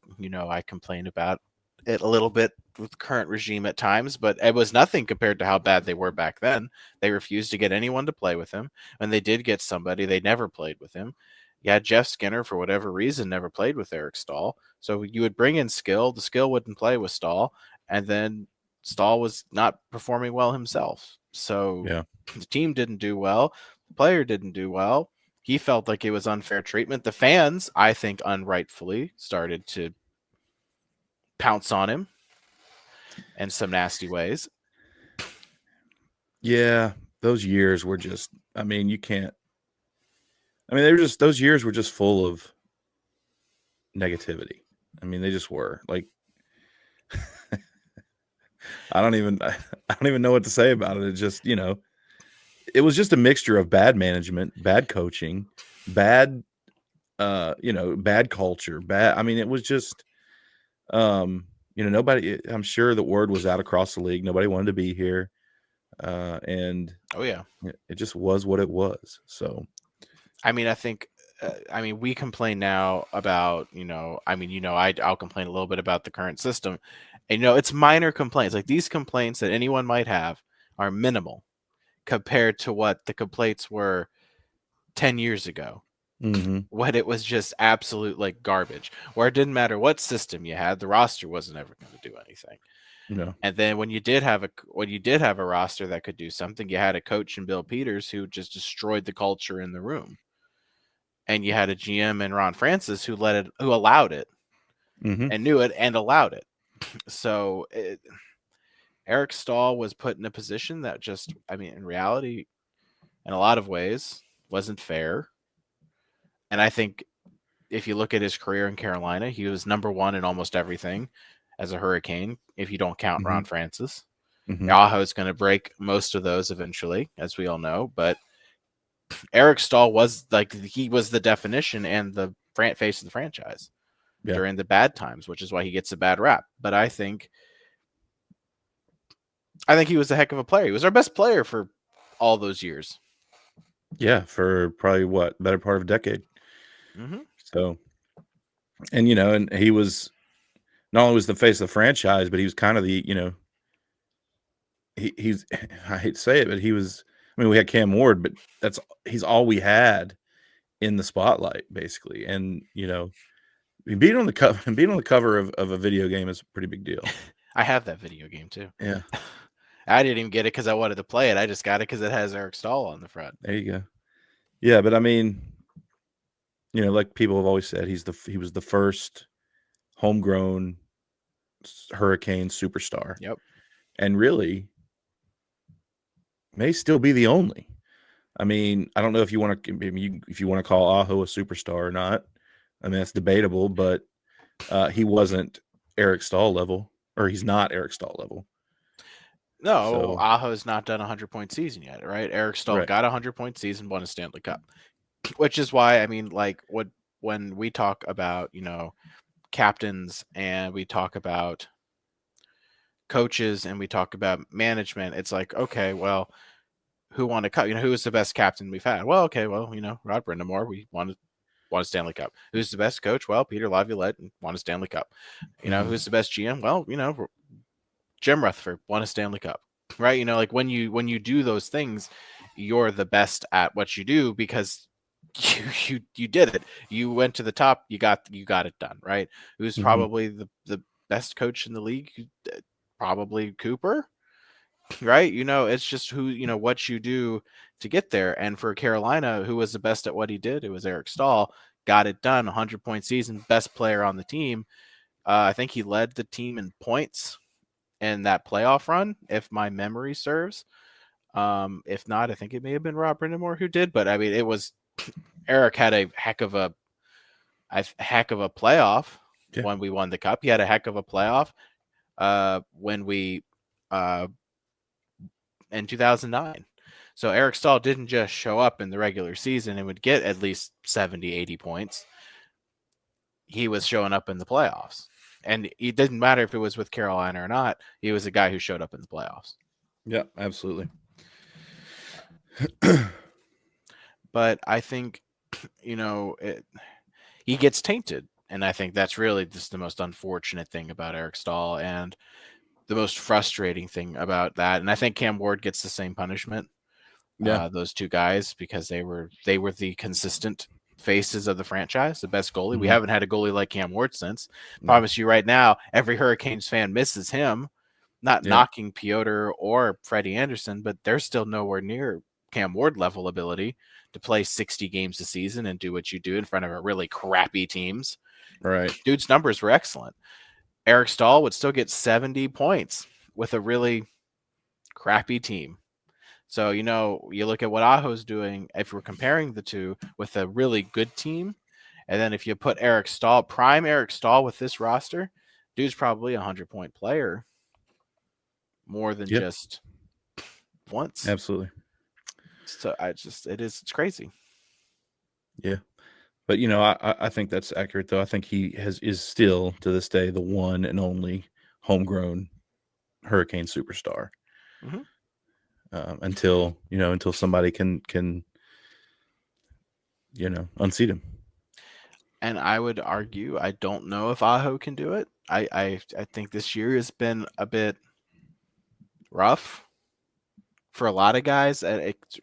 complain about it a little bit with the current regime at times, but it was nothing compared to how bad they were back then. They refused to get anyone to play with him. When they did get somebody, they never played with him. Yeah, Jeff Skinner, for whatever reason, never played with Eric Staal. So you would bring in Skill. The Skill wouldn't play with Staal. And then Staal was not performing well himself. So yeah, the team didn't do well. The player didn't do well. He felt like it was unfair treatment. The fans, I think, unrightfully started to pounce on him in some nasty ways. Yeah, those years were just, I mean, you can't. I mean, those years were just full of negativity. I mean, they just were. Like, I don't even know what to say about it. It just, it was just a mixture of bad management, bad coaching, bad bad culture, bad. I mean, it was just nobody, I'm sure the word was out across the league. Nobody wanted to be here. And oh yeah, it just was what it was. So I mean, I think we complain now about, I'll complain a little bit about the current system. And, it's minor complaints. Like, these complaints that anyone might have are minimal compared to what the complaints were 10 years ago. Mm-hmm. When it was just absolute like garbage, where it didn't matter what system you had, the roster wasn't ever going to do anything. No. And then when you did have a roster that could do something, you had a coach in Bill Peters who just destroyed the culture in the room. and you had a GM and Ron Francis who allowed it Mhm. and knew it and allowed it. So Eric Staal was put in a position that just, I mean, in reality, in a lot of ways, wasn't fair. And I think if you look at his career in Carolina, he was number one in almost everything as a Hurricane, if you don't count Ron Mhm. Francis. Mhm. Aho's going to break most of those eventually, as we all know. But Eric Staal was he was the definition and the face of the franchise Yeah. during the bad times, which is why he gets a bad rap. But I think he was a heck of a player. He was our best player for all those years. Yeah, for probably better part of a decade. Mm-hmm. So, and and he was not only was the face of the franchise, but he was kind of the he's I hate to say it, but he was. I mean, we had Cam Ward, but he's all we had in the spotlight, basically. And being on the cover of a video game is a pretty big deal. I have that video game too. Yeah, I didn't even get it because I wanted to play it. I just got it because it has Eric Staal on the front. there you go. Yeah, but I mean, like people have always said, he was the first homegrown Hurricane superstar. Yep. And really may still be the only. I mean, I don't know if you want to call Aho a superstar or not. I mean, that's debatable, but he wasn't Eric Staal level, or he's not Eric Staal level. No, So, Aho's not done a 100-point season yet, right? Eric Staal right. got a 100-point season, won a Stanley Cup, which is why, I mean, like, when we talk about, captains and we talk about coaches and we talk about management, it's like, okay, well, who won a cup? Who is the best captain we've had? Well, okay, well, Rod Brindamore, we won a Stanley Cup. Who's the best coach? Well, Peter Laviolette won a Stanley Cup. Who's the best GM? Well, Jim Rutherford won a Stanley Cup, right? Like when you do those things, you're the best at what you do because you did it. You went to the top. You got it done, right? Who's probably the best coach in the league? Probably Cooper, right? It's just what you do to get there. And for Carolina, who was the best at what he did? It was Eric Staal. Got it done. 100-point season, best player on the team. I think he led the team in points in that playoff run, if my memory serves. If not, I think it may have been Rob Brindamore who did. But I mean, it was Eric had a heck of a playoff when we won the cup. He had a heck of a playoff when we in 2009. So Eric Staal didn't just show up in the regular season and would get at least 70, 80 points. He was showing up in the playoffs. And it didn't matter if it was with Carolina or not. He was a guy who showed up in the playoffs. Yeah, absolutely. But I think, he gets tainted. And I think that's really just the most unfortunate thing about Eric Staal and the most frustrating thing about that. And I think Cam Ward gets the same punishment. Yeah. Those two guys, because they were the consistent faces of the franchise, the best goalie. We Mhm. haven't had a goalie like Cam Ward since. No. Promise you right now, every Hurricanes fan misses him. Not knocking Piotr or Freddie Anderson, but they're still nowhere near Cam Ward level ability to play 60 games a season and do what you do in front of a really crappy teams. Right. Dude's numbers were excellent. Eric Staal would still get 70 points with a really crappy team. So, you look at what Aho's doing, if we're comparing the two with a really good team, and then if you put prime Eric Staal with this roster, dude's probably a 100-point player more than just once. Absolutely. So it's crazy. Yeah. But I think that's accurate though. I think he is still to this day the one and only homegrown Hurricane superstar. Mm-hmm. Until somebody can unseat him. And I would argue, I don't know if Aho can do it. I think this year has been a bit rough for a lot of guys.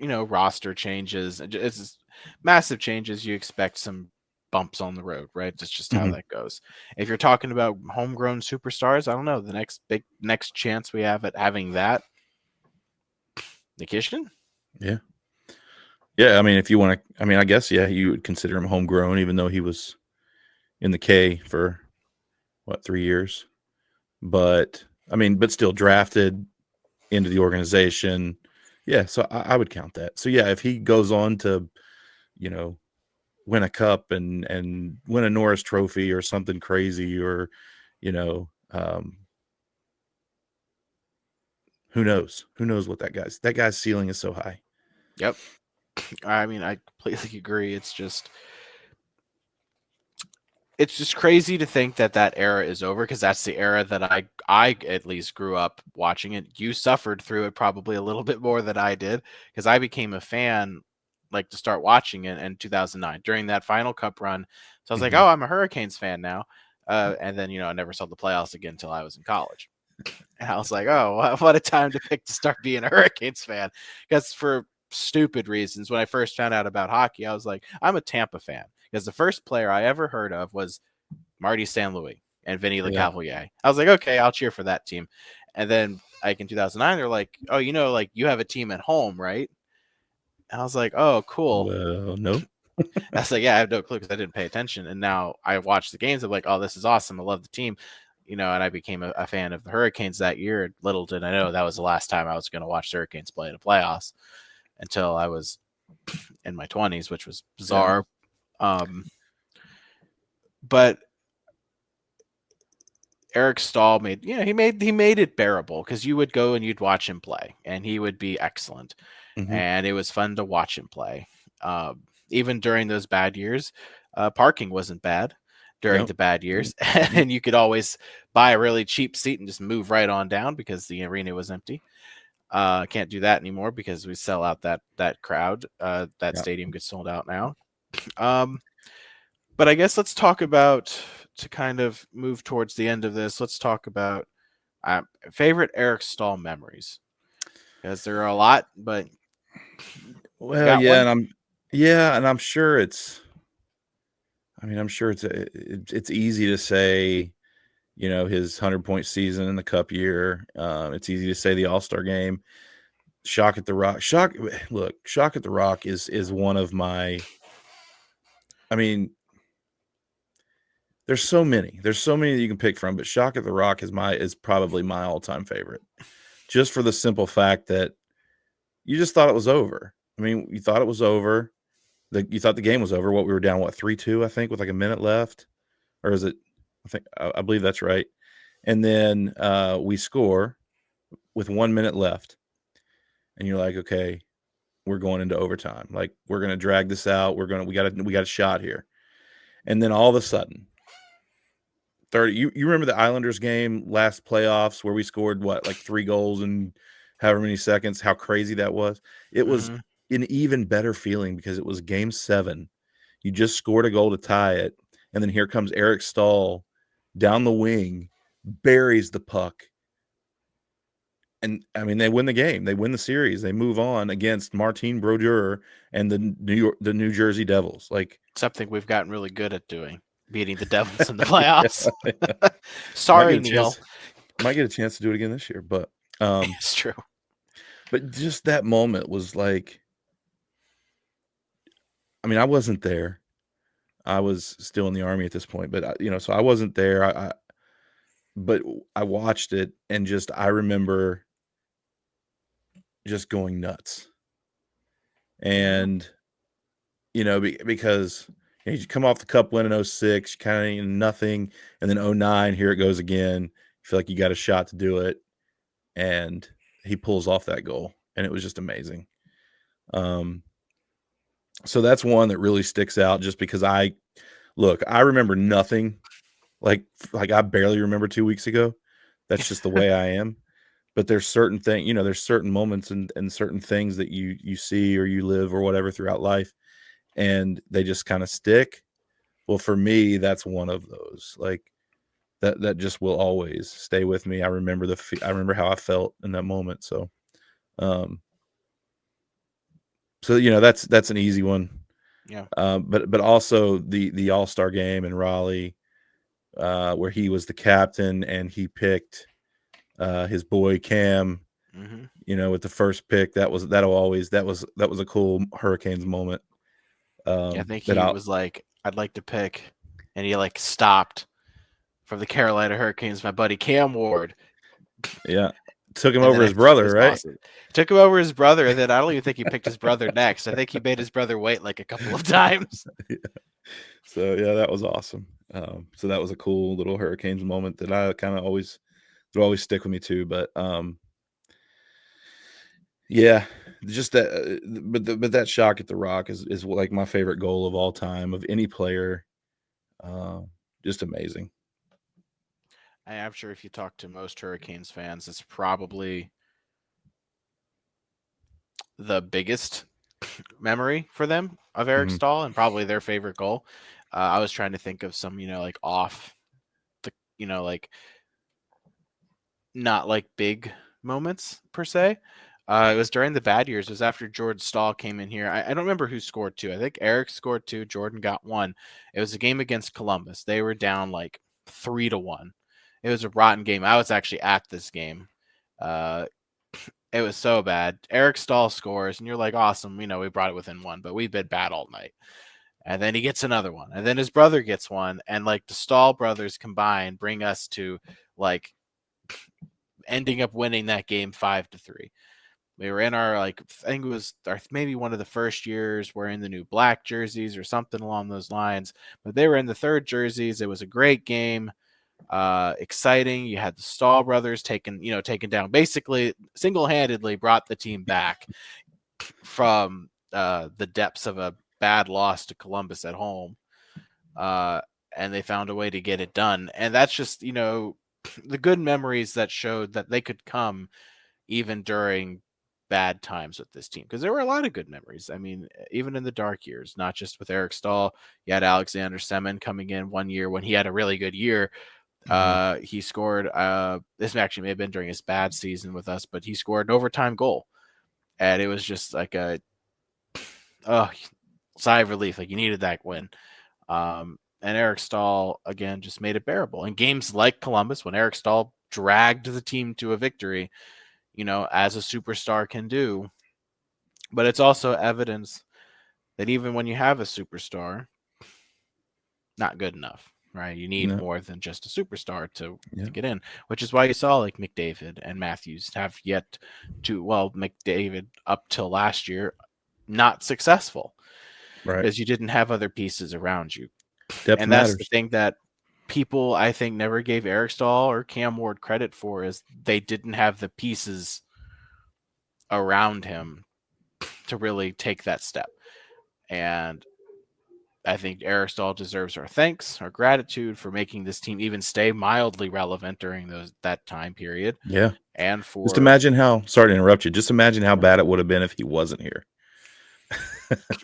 Roster changes, it's massive changes. You expect some bumps on the road, right? That's just how that goes. If you're talking about homegrown superstars, I don't know. The next chance we have at having that, Nikishin? Yeah. Yeah, I mean, if you want to, I mean, I guess you would consider him homegrown, even though he was in the K for 3 years. But I mean, but still drafted into the organization. Yeah, so I would count that. So yeah, if he goes on to, win a cup and win a Norris Trophy or something crazy, or you know, who knows? Who knows what that guy's ceiling is so high. Yep. I mean, I completely agree. It's just crazy to think that era is over, because that's the era that I at least grew up watching it. You suffered through it probably a little bit more than I did, because I became a fan like to start watching it in 2009 during that final cup run. So I was like, Mhm. oh, I'm a Hurricanes fan now. And then, I never saw the playoffs again until I was in college. And I was like, oh, what a time to pick to start being a Hurricanes fan. Because for stupid reasons, when I first found out about hockey, I was like, I'm a Tampa fan. Because the first player I ever heard of was Marty St. Louis and Vinny Yeah. LeCavalier. I was like, okay, I'll cheer for that team. And then, like, in 2009, they're like, oh, like, you have a team at home, right? And I was like, oh, cool. Well, no. I was like, yeah, I have no clue, because I didn't pay attention. And now I watch the games. I'm like, oh, this is awesome. I love the team. And I became a fan of the Hurricanes that year. Little did I know that was the last time I was going to watch the Hurricanes play in the playoffs, until I was in my 20s, which was bizarre. Yeah. But Eric Staal made it bearable, because you would go and you'd watch him play, and he would be excellent, and it was fun to watch him play. Even during those bad years, parking wasn't bad during the bad years, and you could always buy a really cheap seat and just move right on down, because the arena was empty. Can't do that anymore, because we sell out that crowd. That stadium gets sold out now. But I guess let's talk about, to kind of move towards the end of this, let's talk about favorite Eric Staal memories, because there are a lot. But well, yeah, one? and I'm sure it's. I mean, I'm sure it's easy to say, his 100-point season in the Cup year. It's easy to say the All-Star game. Shock at the Rock. Shock at the Rock is one of my. I mean, there's so many that you can pick from, but Shock at the Rock is probably my all-time favorite, just for the simple fact that you just thought it was over. I mean, you thought it was over. You thought the game was over. We were down 3-2, I think, with like a minute left, or is it? I believe that's right. And then we score with 1 minute left, and you're like, okay, we're going into overtime. Like, we're gonna drag this out. We got a shot here, and then all of a sudden. 30. You remember the Islanders game last playoffs where we scored 3 goals in however many seconds? How crazy that was! It was an even better feeling, because it was Game 7. You just scored a goal to tie it, and then here comes Eric Staal down the wing, buries the puck, and I mean, they win the game. They win the series. They move on against Martin Brodeur and the New Jersey Devils. Like, something we've gotten really good at doing. Beating the Devils in the playoffs. Yeah. Sorry, Neil. Might get a chance to do it again this year, but it's true. But just that moment was like, I mean, I wasn't there. I was still in the Army at this point, but so I wasn't there. But I watched it, and I remember just going nuts. And because you come off the Cup win in 06, kind of nothing, and then 09, here it goes again. You feel like you got a shot to do it, and he pulls off that goal, and it was just amazing. So that's one that really sticks out, just because I remember nothing. Like I barely remember 2 weeks ago. That's just the way I am. But there's certain things, there's certain moments and certain things that you see or you live or whatever throughout life, and they just kind of stick. Well, for me, that's one of those. Like that just will always stay with me. I remember how I felt in that moment. So, that's an easy one. Yeah. But also the All-Star game in Raleigh, where he was the captain and he picked his boy Cam With the first pick, that was a cool Hurricanes moment. I think he was like, I'd like to pick, and he like stopped from the Carolina Hurricanes, my buddy Cam Ward. Yeah. Took him over his brother, right? Awesome. Took him over his brother, and then I don't even think he picked his brother next. I think he made his brother wait like a couple of times. Yeah. So yeah, that was awesome. So that was a cool little Hurricanes moment that I kind of always stick with me too. But yeah, just that. But that shock at the Rock is like my favorite goal of all time of any player. Just amazing. I'm sure if you talk to most Hurricanes fans, it's probably the biggest memory for them of Eric Staal and probably their favorite goal. I was trying to think of some, like off the, like not like big moments per se. It was during the bad years. It was after George Staal came in here. I don't remember who scored two. I think Eric scored two. Jordan got one. It was a game against Columbus. They were down like 3-1. It was a rotten game. I was actually at this game. It was so bad. Eric Staal scores, and you're like, awesome. We brought it within one, but we've been bad all night. And then he gets another one. And then his brother gets one. And like the Staal brothers combined bring us to like ending up winning that game 5-3. We were in our, I think it was maybe one of the first years wearing the new black jerseys or something along those lines. But they were in the third jerseys. It was a great game. Exciting. You had the Staal brothers taken down, basically single-handedly brought the team back from the depths of a bad loss to Columbus at home. And they found a way to get it done. And that's just, the good memories that showed that they could come even during bad times with this team, because there were a lot of good memories. I mean, even in the dark years, not just with Eric Staal. You had Alexander Semin coming in one year when he had a really good year. He scored, this actually may have been during his bad season with us, but he scored an overtime goal. And it was just like a sigh of relief. Like, you needed that win. And Eric Staal, again, just made it bearable. In games like Columbus, when Eric Staal dragged the team to a victory, as a superstar can do. But it's also evidence that even when you have a superstar, not good enough. Right, you need more than just a superstar to get in, which is why you saw like McDavid and Matthews have yet to. Well, McDavid up till last year, not successful, right? Because you didn't have other pieces around you, Depth and matters. That's the thing that people, I think, never gave Eric Staal or Cam Ward credit for, is they didn't have the pieces around him to really take that step, and I think Eric Staal deserves our thanks, our gratitude for making this team even stay mildly relevant during that time period. Yeah. And for just imagine sorry to interrupt you. Just imagine how bad it would have been if he wasn't here.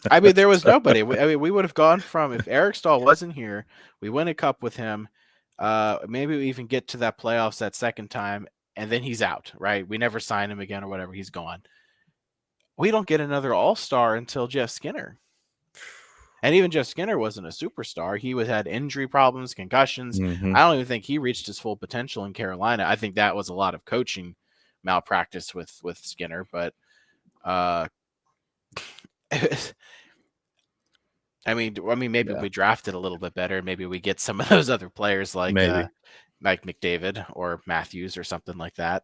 I mean, there was nobody. We would have gone from, if Eric Staal wasn't here, we win a cup with him. Maybe we even get to that playoffs that second time, and then he's out, right? We never sign him again or whatever. He's gone. We don't get another all-star until Jeff Skinner. And even Jeff Skinner wasn't a superstar. He had injury problems, concussions. I don't even think he reached his full potential in Carolina. I think that was a lot of coaching malpractice with Skinner. But I mean, maybe we drafted a little bit better. Maybe we get some of those other players like McDavid or Matthews or something like that,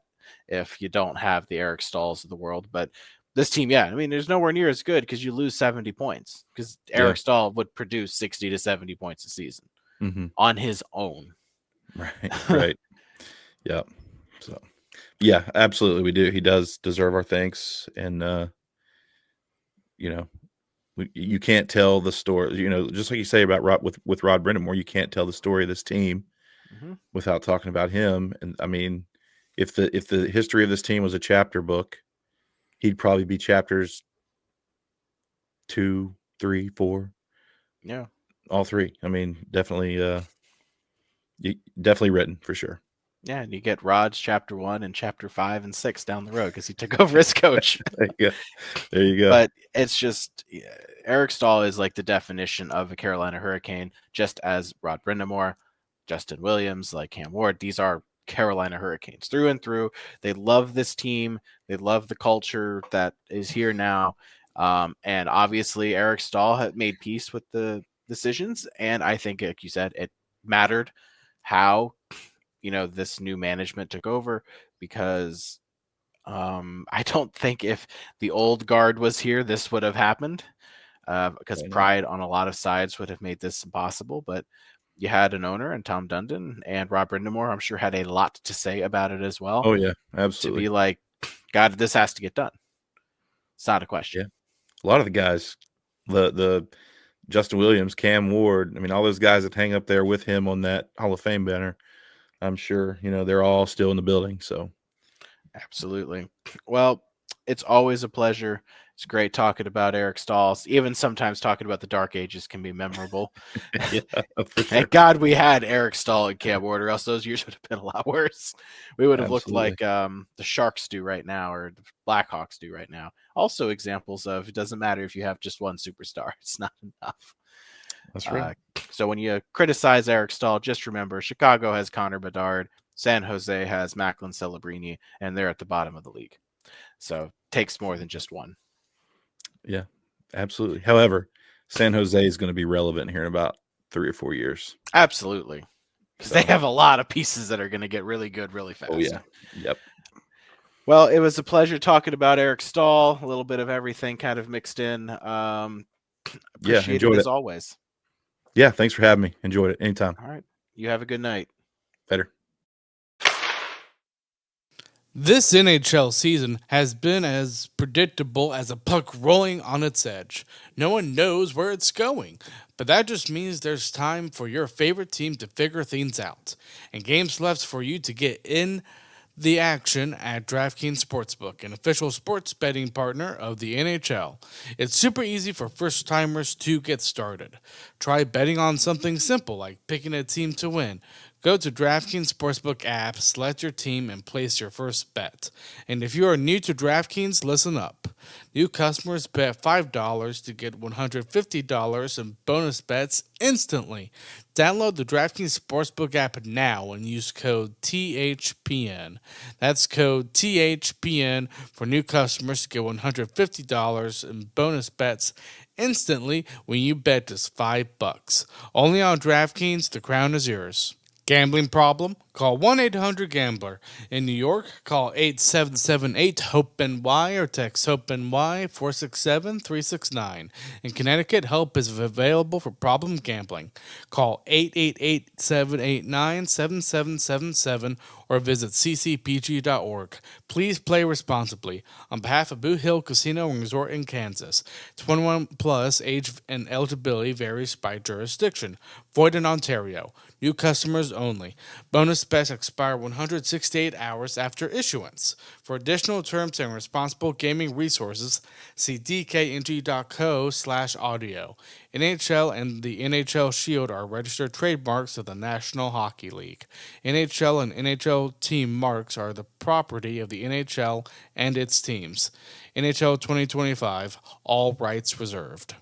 if you don't have the Eric Staals of the world. But this team, I mean, there's nowhere near as good because you lose 70 points, because Eric Staal would produce 60 to 70 points a season on his own. Right. Yeah. So, yeah, absolutely. We do. He does deserve our thanks. And, you can't tell the story, just like you say about with Rod Brindamore, you can't tell the story of this team without talking about him. And I mean, if the history of this team was a chapter book, he'd probably be chapters 2, 3, 4. Yeah. All three. I mean, definitely written for sure. Yeah, and you get Rod's chapter 1 and chapter 5 and 6 down the road because he took over as coach. There you go. But it's just, Eric Staal is like the definition of a Carolina Hurricane, just as Rod Brindamore, Justin Williams, like Cam Ward. These are Carolina Hurricanes through and through. They love this team. They love the culture that is here now. And obviously, Eric Staal had made peace with the decisions. And I think, like you said, it mattered how, this new management took over, because I don't think if the old guard was here, this would have happened, because pride on a lot of sides would have made this impossible. But you had an owner and Tom Dundon, and Rob Brindamore, I'm sure, had a lot to say about it as well. Oh yeah, To absolutely. be like, God, this has to get done. It's not a question. Yeah. A lot of the guys, the Justin Williams, Cam Ward, I mean, all those guys that hang up there with him on that Hall of Fame banner, I'm sure, they're all still in the building. So Absolutely. Well, it's always a pleasure. It's great talking about Eric Staal. Even sometimes talking about the Dark Ages can be memorable. yeah, for sure. Thank God we had Eric Staal and Cam Ward, or else those years would have been a lot worse. We would have looked like the Sharks do right now, or the Blackhawks do right now. Also examples of it doesn't matter if you have just one superstar. It's not enough. That's right. So when you criticize Eric Staal, just remember Chicago has Connor Bedard, San Jose has Macklin Celebrini, and they're at the bottom of the league. So it takes more than just one. Yeah, absolutely. However, San Jose is going to be relevant here in about 3 or 4 years. Absolutely. Because they have a lot of pieces that are going to get really good really fast. Oh, yeah. Yep. Well, it was a pleasure talking about Eric Staal. A little bit of everything kind of mixed in. Appreciate it as always. Yeah, thanks for having me. Enjoyed it. Anytime. All right. You have a good night. Better. This NHL season has been as predictable as a puck rolling on its edge. No one knows where it's going, but that just means there's time for your favorite team to figure things out, and games left for you to get in the action at DraftKings Sportsbook, an official sports betting partner of the NHL. It's super easy for first-timers to get started. Try betting on something simple like picking a team to win. Go to DraftKings Sportsbook app, select your team, and place your first bet. And if you are new to DraftKings, listen up. New customers bet $5 to get $150 in bonus bets instantly. Download the DraftKings Sportsbook app now and use code THPN. That's code THPN for new customers to get $150 in bonus bets instantly when you bet just $5. Only on DraftKings, the crown is yours. Gambling problem? Call 1-800-GAMBLER. In New York, call 8778-HOPE-NY or text HOPE-NY 467-369. In Connecticut, help is available for problem gambling. Call 888-789-7777 or visit ccpg.org. Please play responsibly. On behalf of Boot Hill Casino and Resort in Kansas, 21 plus, age and eligibility varies by jurisdiction. Void in Ontario. New customers only. Bonus bets expire 168 hours after issuance. For additional terms and responsible gaming resources, see dkng.co/audio. NHL and the NHL Shield are registered trademarks of the National Hockey League. NHL and NHL team marks are the property of the NHL and its teams. NHL 2025, all rights reserved.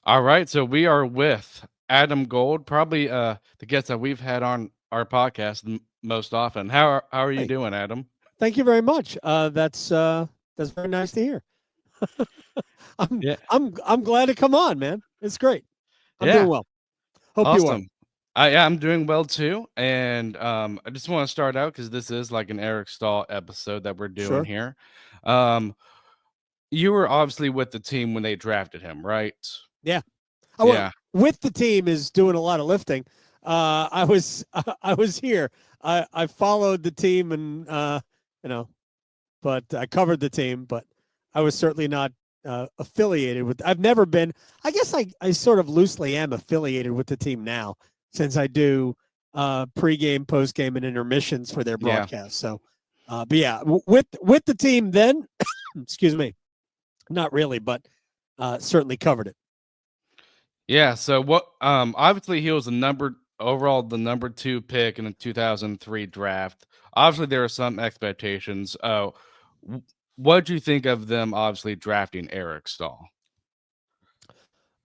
All right, so we are with Adam Gold, probably the guest that we've had on our podcast most often. How are you doing, Adam? Thank you very much. That's very nice to hear. I'm glad to come on, man. It's great. I'm doing well. Hope awesome. you are. I'm doing well too, and I just want to start out because this is like an Eric Staal episode that we're doing here. You were obviously with the team when they drafted him, right? Yeah. With the team is doing a lot of lifting. I was here. I followed the team and but I covered the team, but I was certainly not affiliated with. I've never been. I guess I sort of loosely am affiliated with the team now, since I do pregame, postgame, and intermissions for their broadcast. So, but yeah, with the team then, excuse me, not really, but certainly covered it. Yeah. So what? Obviously, he was the number 2 pick in the 2003 draft. Obviously, there are some expectations. What do you think of them? Obviously, drafting Eric Staal.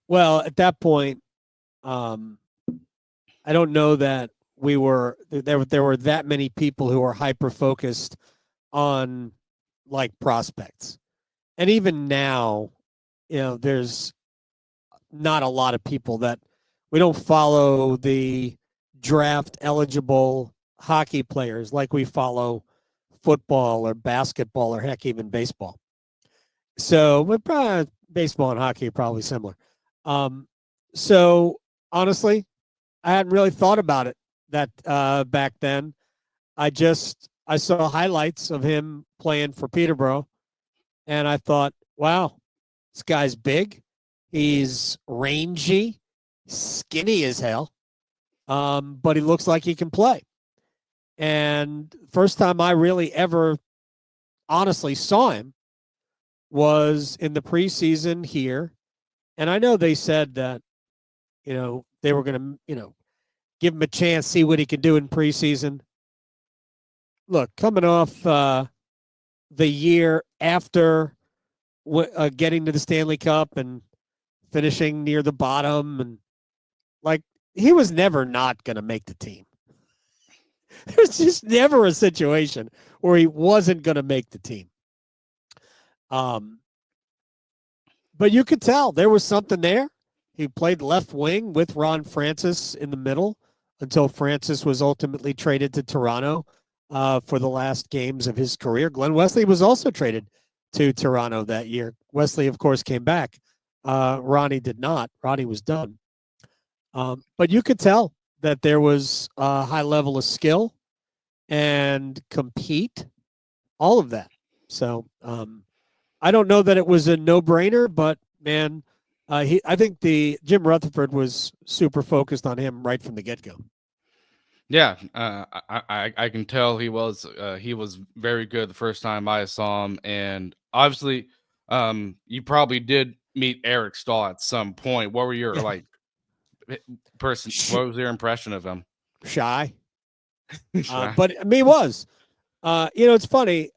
Well, at that point, I don't know that there were that many people who were hyper focused on like prospects. And even now, there's not a lot of people that we don't follow the draft eligible hockey players like we follow football or basketball or heck, even baseball. So we're probably baseball and hockey are probably similar. So honestly, I hadn't really thought about it that back then. I saw highlights of him playing for Peterborough, and I thought, wow, this guy's big. He's rangy, skinny as hell, but he looks like he can play. And first time I really ever honestly saw him was in the preseason here. And I know they said that, they were going to, give him a chance, see what he can do in preseason. Look, coming off the year after getting to the Stanley Cup and finishing near the bottom, and like he was never not going to make the team. There's just never a situation where he wasn't going to make the team. But you could tell there was something there. He played left wing with Ron Francis in the middle until Francis was ultimately traded to Toronto for the last games of his career. Glenn Wesley was also traded to Toronto that year. Wesley, of course, came back. Ronnie did not. Ronnie was done. But you could tell that there was a high level of skill and compete, all of that. So I don't know that it was a no-brainer, but man, I think Jim Rutherford was super focused on him right from the get-go. Yeah, I can tell he was very good the first time I saw him, and obviously, you probably did meet Eric Staal at some point. What were your What was your impression of him? Shy. But I mean, he was. It's funny,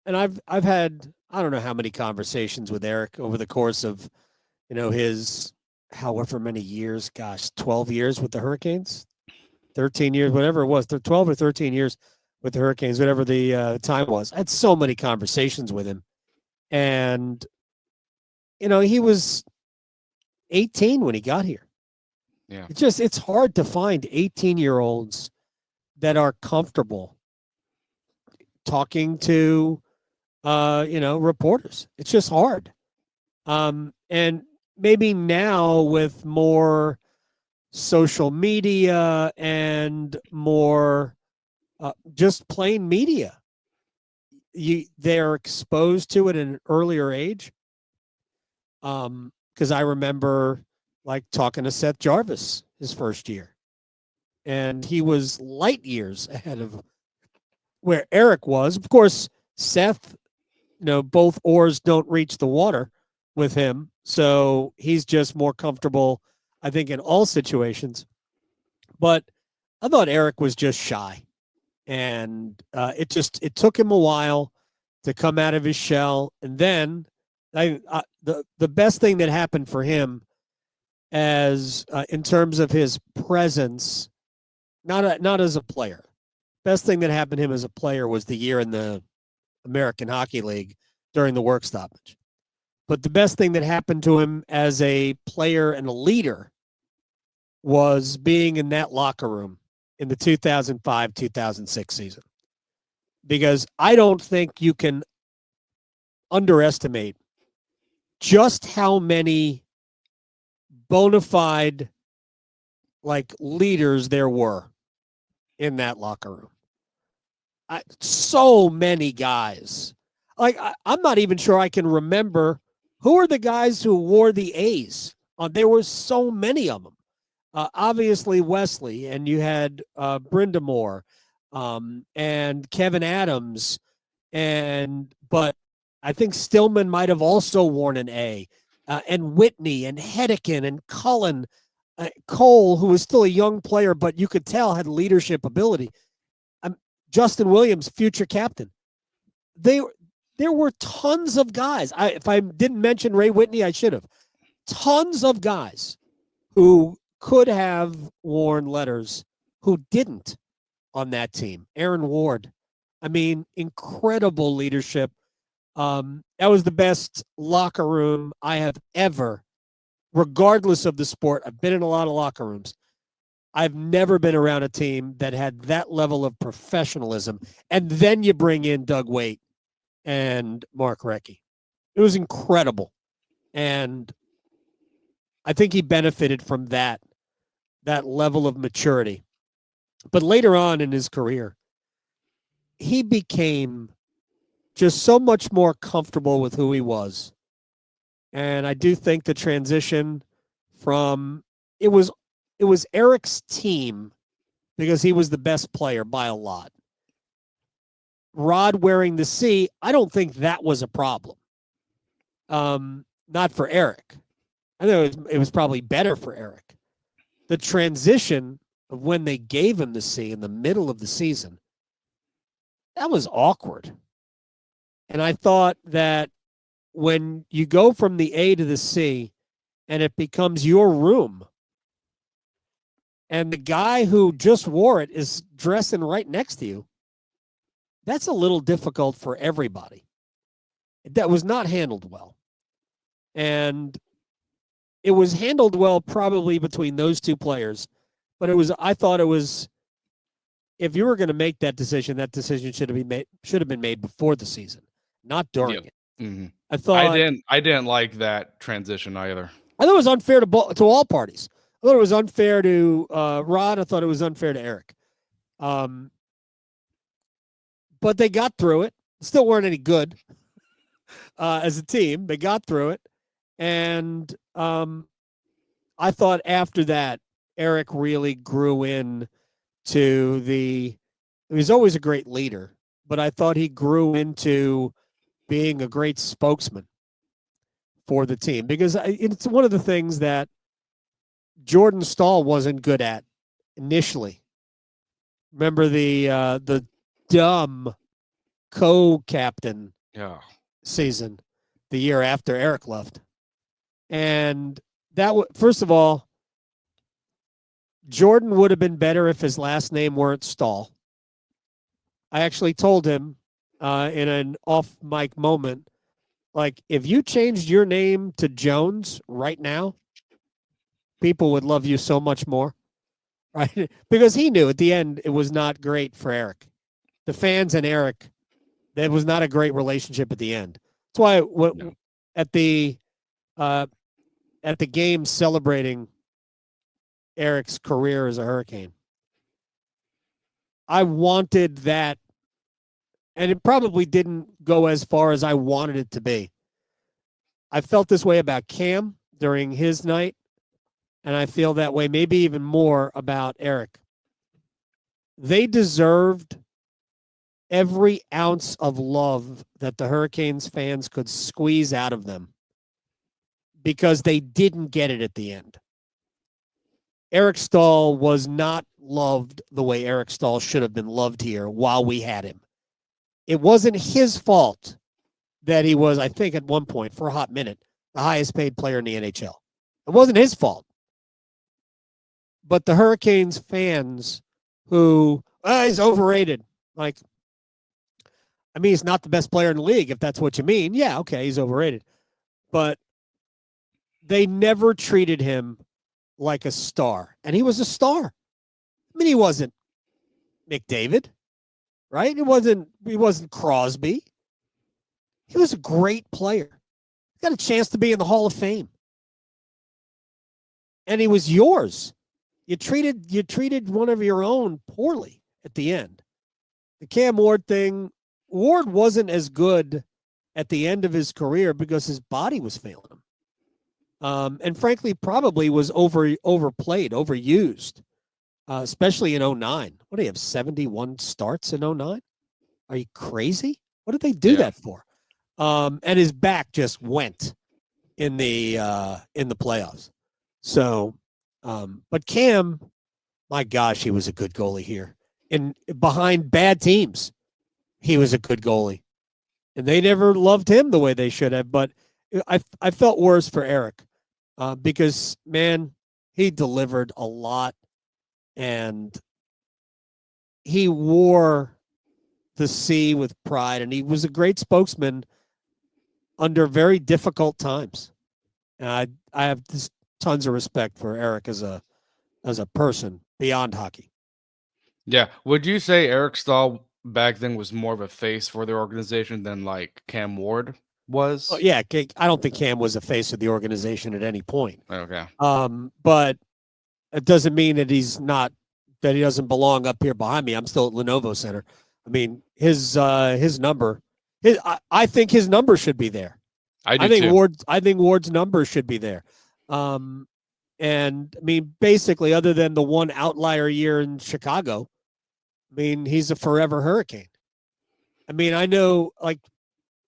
and I've had I don't know how many conversations with Eric over the course of his however many years. Gosh, 12 years with the Hurricanes. 13 years, whatever it was, 12 or 13 years with the Hurricanes, whatever the time was. I had so many conversations with him. And, he was 18 when he got here. Yeah. It's hard to find 18-year-olds that are comfortable talking to, reporters. It's just hard. And maybe now with more social media and more just plain media, they're exposed to it at an earlier age. Because I remember like talking to Seth Jarvis his first year, and he was light years ahead of where Eric was. Of course, Seth, both oars don't reach the water with him, so he's just more comfortable, I think, in all situations. But I thought Eric was just shy, and it took him a while to come out of his shell. And then the best thing that happened for him, as in terms of his presence, not as a player, best thing that happened to him as a player was the year in the American Hockey League during the work stoppage. But the best thing that happened to him as a player and a leader was being in that locker room in the 2005-2006 season. Because I don't think you can underestimate just how many bona fide leaders there were in that locker room. So many guys. I'm not even sure I can remember who are the guys who wore the A's. There were so many of them. Obviously Wesley, and you had Brindamore, and Kevin Adams, but I think Stillman might have also worn an A, and Whitney and Hedican and Cullen, Cole, who was still a young player, but you could tell had leadership ability. Justin Williams, future captain. There were tons of guys. If I didn't mention Ray Whitney, I should have. Tons of guys who could have worn letters who didn't on that team. Aaron Ward. I mean, incredible leadership. That was the best locker room I have ever, regardless of the sport. I've been in a lot of locker rooms. I've never been around a team that had that level of professionalism. And then you bring in Doug Waite and Mark Recchi. It was incredible. And I think he benefited from that level of maturity. But later on in his career, he became just so much more comfortable with who he was. And I do think the transition from it was Eric's team because he was the best player by a lot. Rod wearing the C, I don't think that was a problem. Not for Eric. I think it was probably better for Eric. The transition of when they gave him the C in the middle of the season, that was awkward. And I thought that when you go from the A to the C and it becomes your room, and the guy who just wore it is dressing right next to you, that's a little difficult for everybody. That was not handled well. And it was handled well probably between those two players. But I thought it was, if you were going to make that decision should have been made before the season, not during it. Mm-hmm. I didn't like that transition either. I thought it was unfair to all parties. I thought it was unfair to Rod. I thought it was unfair to Eric. But they got through it. Still weren't any good as a team. They got through it. And I thought after that, Eric really grew in to he was always a great leader, but I thought he grew into being a great spokesman for the team because it's one of the things that Jordan Staal wasn't good at initially. Remember the dumb co-captain season the year after Eric left. And that first of all, Jordan would have been better if his last name weren't Staal. I actually told him in an off-mic moment, like, if you changed your name to Jones right now, people would love you so much more, right? Because he knew at the end it was not great for Eric. The fans and Eric, that was not a great relationship at the end. That's why at the game celebrating Eric's career as a Hurricane, I wanted that, and it probably didn't go as far as I wanted it to be. I felt this way about Cam during his night, and I feel that way maybe even more about Eric. They deserved every ounce of love that the Hurricanes fans could squeeze out of them because they didn't get it at the end. Eric Staal was not loved the way Eric Staal should have been loved here while we had him. It wasn't his fault that he was, I think at one point, for a hot minute, the highest paid player in the NHL. It wasn't his fault. But the Hurricanes fans who, he's overrated. Like, I mean, he's not the best player in the league, if that's what you mean. Yeah, okay, he's overrated. But they never treated him like a star. And he was a star. I mean, he wasn't McDavid, right? He wasn't Crosby. He was a great player. He got a chance to be in the Hall of Fame. And he was yours. You treated one of your own poorly at the end. The Cam Ward thing, Ward wasn't as good at the end of his career because his body was failing him. And frankly, probably was overplayed, overused, especially in 2009. What do you have, 71 starts in 2009? Are you crazy? What did they do that for? And his back just went in the playoffs. So, but Cam, my gosh, he was a good goalie here. And behind bad teams, he was a good goalie. And they never loved him the way they should have. But I felt worse for Eric because, man, He delivered a lot, and he wore the C with pride, and he was a great spokesman under very difficult times. And I have just tons of respect for Eric as a person beyond hockey. Yeah. Would you say Eric Staal back then was more of a face for the organization than like Cam Ward was? Well, yeah, I don't think Cam was a face of the organization at any point. Okay. But it doesn't mean that he doesn't belong up here behind me. I'm still at Lenovo Center. I mean, his number, I think his number should be there. I think too. I think Ward's number should be there. And I mean, basically, other than the one outlier year in Chicago, I mean, he's a forever Hurricane. I mean, I know like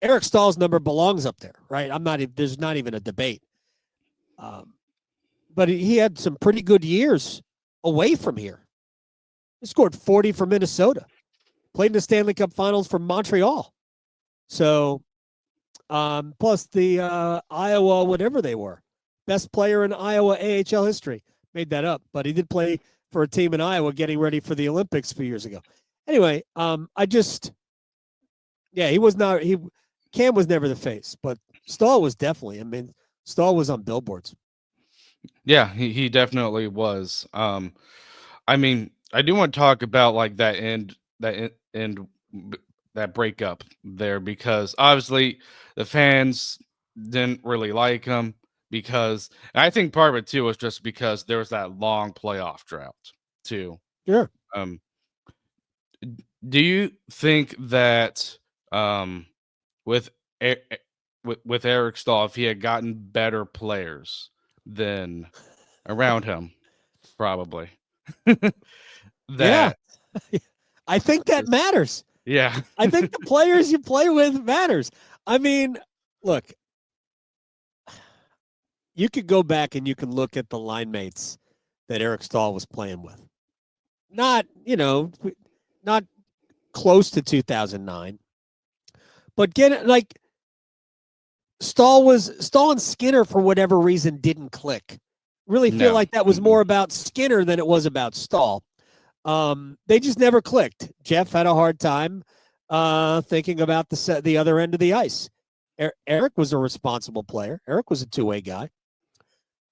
Eric Staal's number belongs up there, right? There's not even a debate. But he had some pretty good years away from here. He scored 40 for Minnesota, played in the Stanley Cup Finals for Montreal. So, plus the Iowa, whatever they were, best player in Iowa AHL history. Made that up, but he did play for a team in Iowa getting ready for the Olympics a few years ago. Anyway, Cam was never the face, but Staal was definitely. I mean, Staal was on billboards. Yeah, he definitely was. I mean, I do want to talk about like that breakup there, because obviously the fans didn't really like him, because I think part of it too was just because there was that long playoff drought too. Sure. Do you think that with Eric Staal, if he had gotten better players than around him, probably that, yeah. I think that matters. Yeah. I think the players you play with matters. I mean, look, you could go back and you can look at the line mates that Eric Staal was playing with. Not close to 2009, but Staal and Skinner, for whatever reason, didn't click. Really feel like that was more about Skinner than it was about Staal. They just never clicked. Jeff had a hard time thinking about the other end of the ice. Eric was a responsible player. Eric was a two-way guy.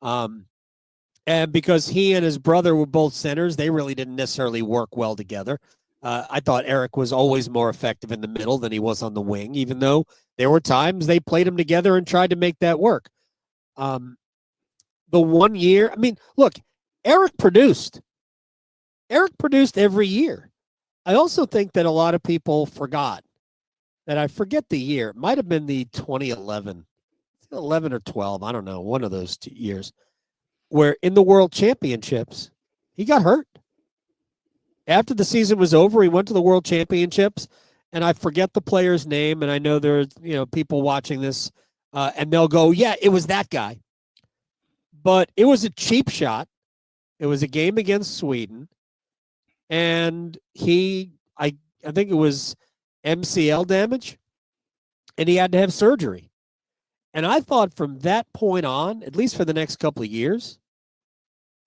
And because he and his brother were both centers, they really didn't necessarily work well together. I thought Eric was always more effective in the middle than he was on the wing, even though there were times they played him together and tried to make that work. The 1 year, I mean, look, Eric produced every year. I also think that a lot of people forgot that, I forget the year. It might have been the 2011 or 12. I don't know. One of those 2 years where in the World Championships, he got hurt. After the season was over, he went to the World Championships, and I forget the player's name. And I know there's people watching this, and they'll go, "Yeah, it was that guy." But it was a cheap shot. It was a game against Sweden, and I think it was MCL damage, and he had to have surgery. And I thought from that point on, at least for the next couple of years,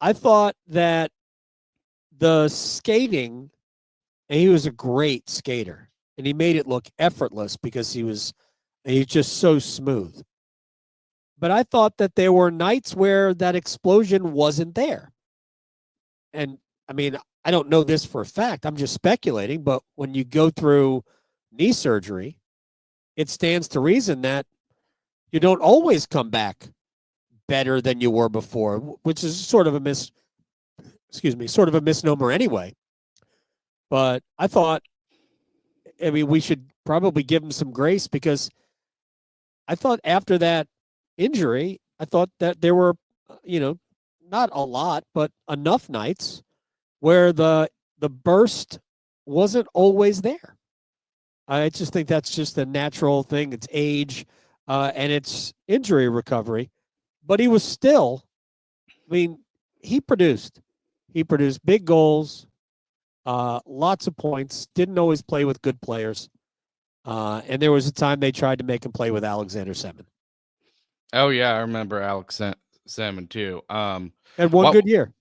I thought that the skating, and he was a great skater, and he made it look effortless because he's just so smooth. But I thought that there were nights where that explosion wasn't there. And I mean, I don't know this for a fact. I'm just speculating, but when you go through knee surgery, it stands to reason that you don't always come back better than you were before, which is sort of a misnomer anyway. But I thought, we should probably give him some grace, because I thought after that injury, I thought that there were, not a lot, but enough nights where the burst wasn't always there. I just think that's just a natural thing. It's age, and it's injury recovery. But he was still, he produced big goals, lots of points, didn't always play with good players. And there was a time they tried to make him play with Alexander Semin. Oh, yeah, I remember Salmon too. Had one what- good year.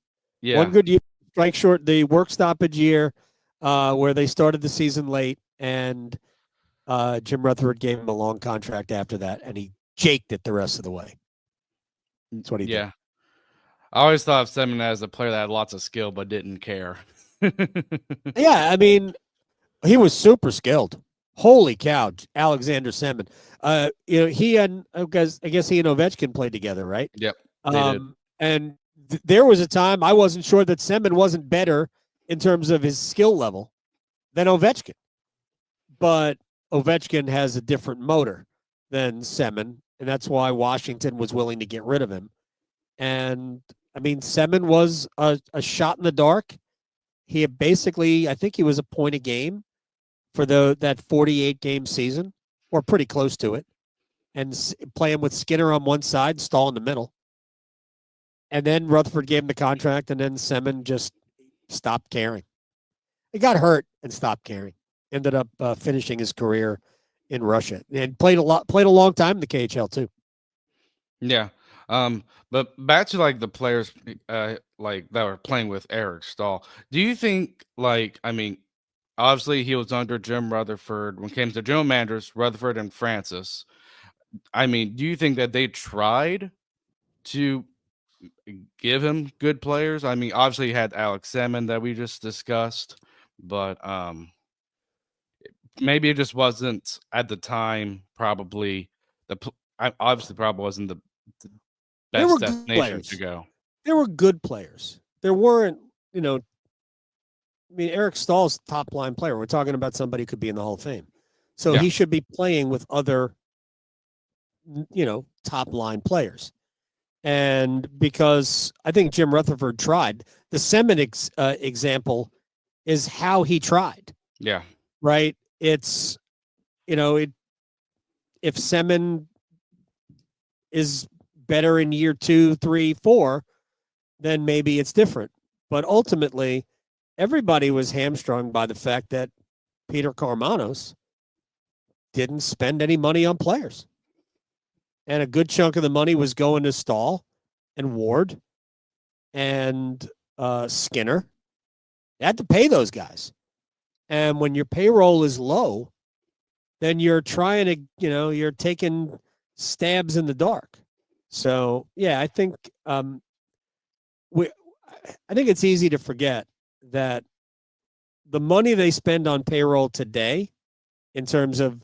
Yeah, One good year. Strike short the work stoppage year, where they started the season late, and Jim Rutherford gave him a long contract after that, and he jaked it the rest of the way. That's what he did. yeah. I always thought of Salmon as a player that had lots of skill but didn't care. Yeah, I mean, he was super skilled. Holy cow, Alexander Semin. He and I guess he and Ovechkin played together, right? Yep, they did. And there was a time I wasn't sure that Semin wasn't better in terms of his skill level than Ovechkin, but Ovechkin has a different motor than Semin, and that's why Washington was willing to get rid of him. And I mean, Semin was a shot in the dark. He had basically, I think he was a point a game for that 48 game season, or pretty close to it, and playing with Skinner on one side, Staal in the middle. And then Rutherford gave him the contract, and then Semin just stopped caring. He got hurt and stopped caring. Ended up finishing his career in Russia, and played a long time in the KHL too. Yeah. But back to like the players like that were playing with Eric Staal. Do you think, like, I mean, obviously he was under Jim Rutherford when it came to general managers, Rutherford and Francis. I mean, do you think that they tried to give him good players? I mean, obviously he had Alex Salmon that we just discussed, but maybe it just wasn't at the time. Probably obviously probably wasn't the best destination to go. There were good players. There weren't, I mean, Eric Stahl's top line player. We're talking about somebody who could be in the Hall of Fame. So he should be playing with other, top line players. And because I think Jim Rutherford tried, the Semin example is how he tried. Yeah. Right. It's, if Semin is better in year 2, 3, 4, then maybe it's different. But ultimately, everybody was hamstrung by the fact that Peter Karmanos didn't spend any money on players. And a good chunk of the money was going to Staal and Ward and Skinner. You had to pay those guys. And when your payroll is low, then you're trying to, you're taking stabs in the dark. So, yeah, I think I think it's easy to forget that the money they spend on payroll today, in terms of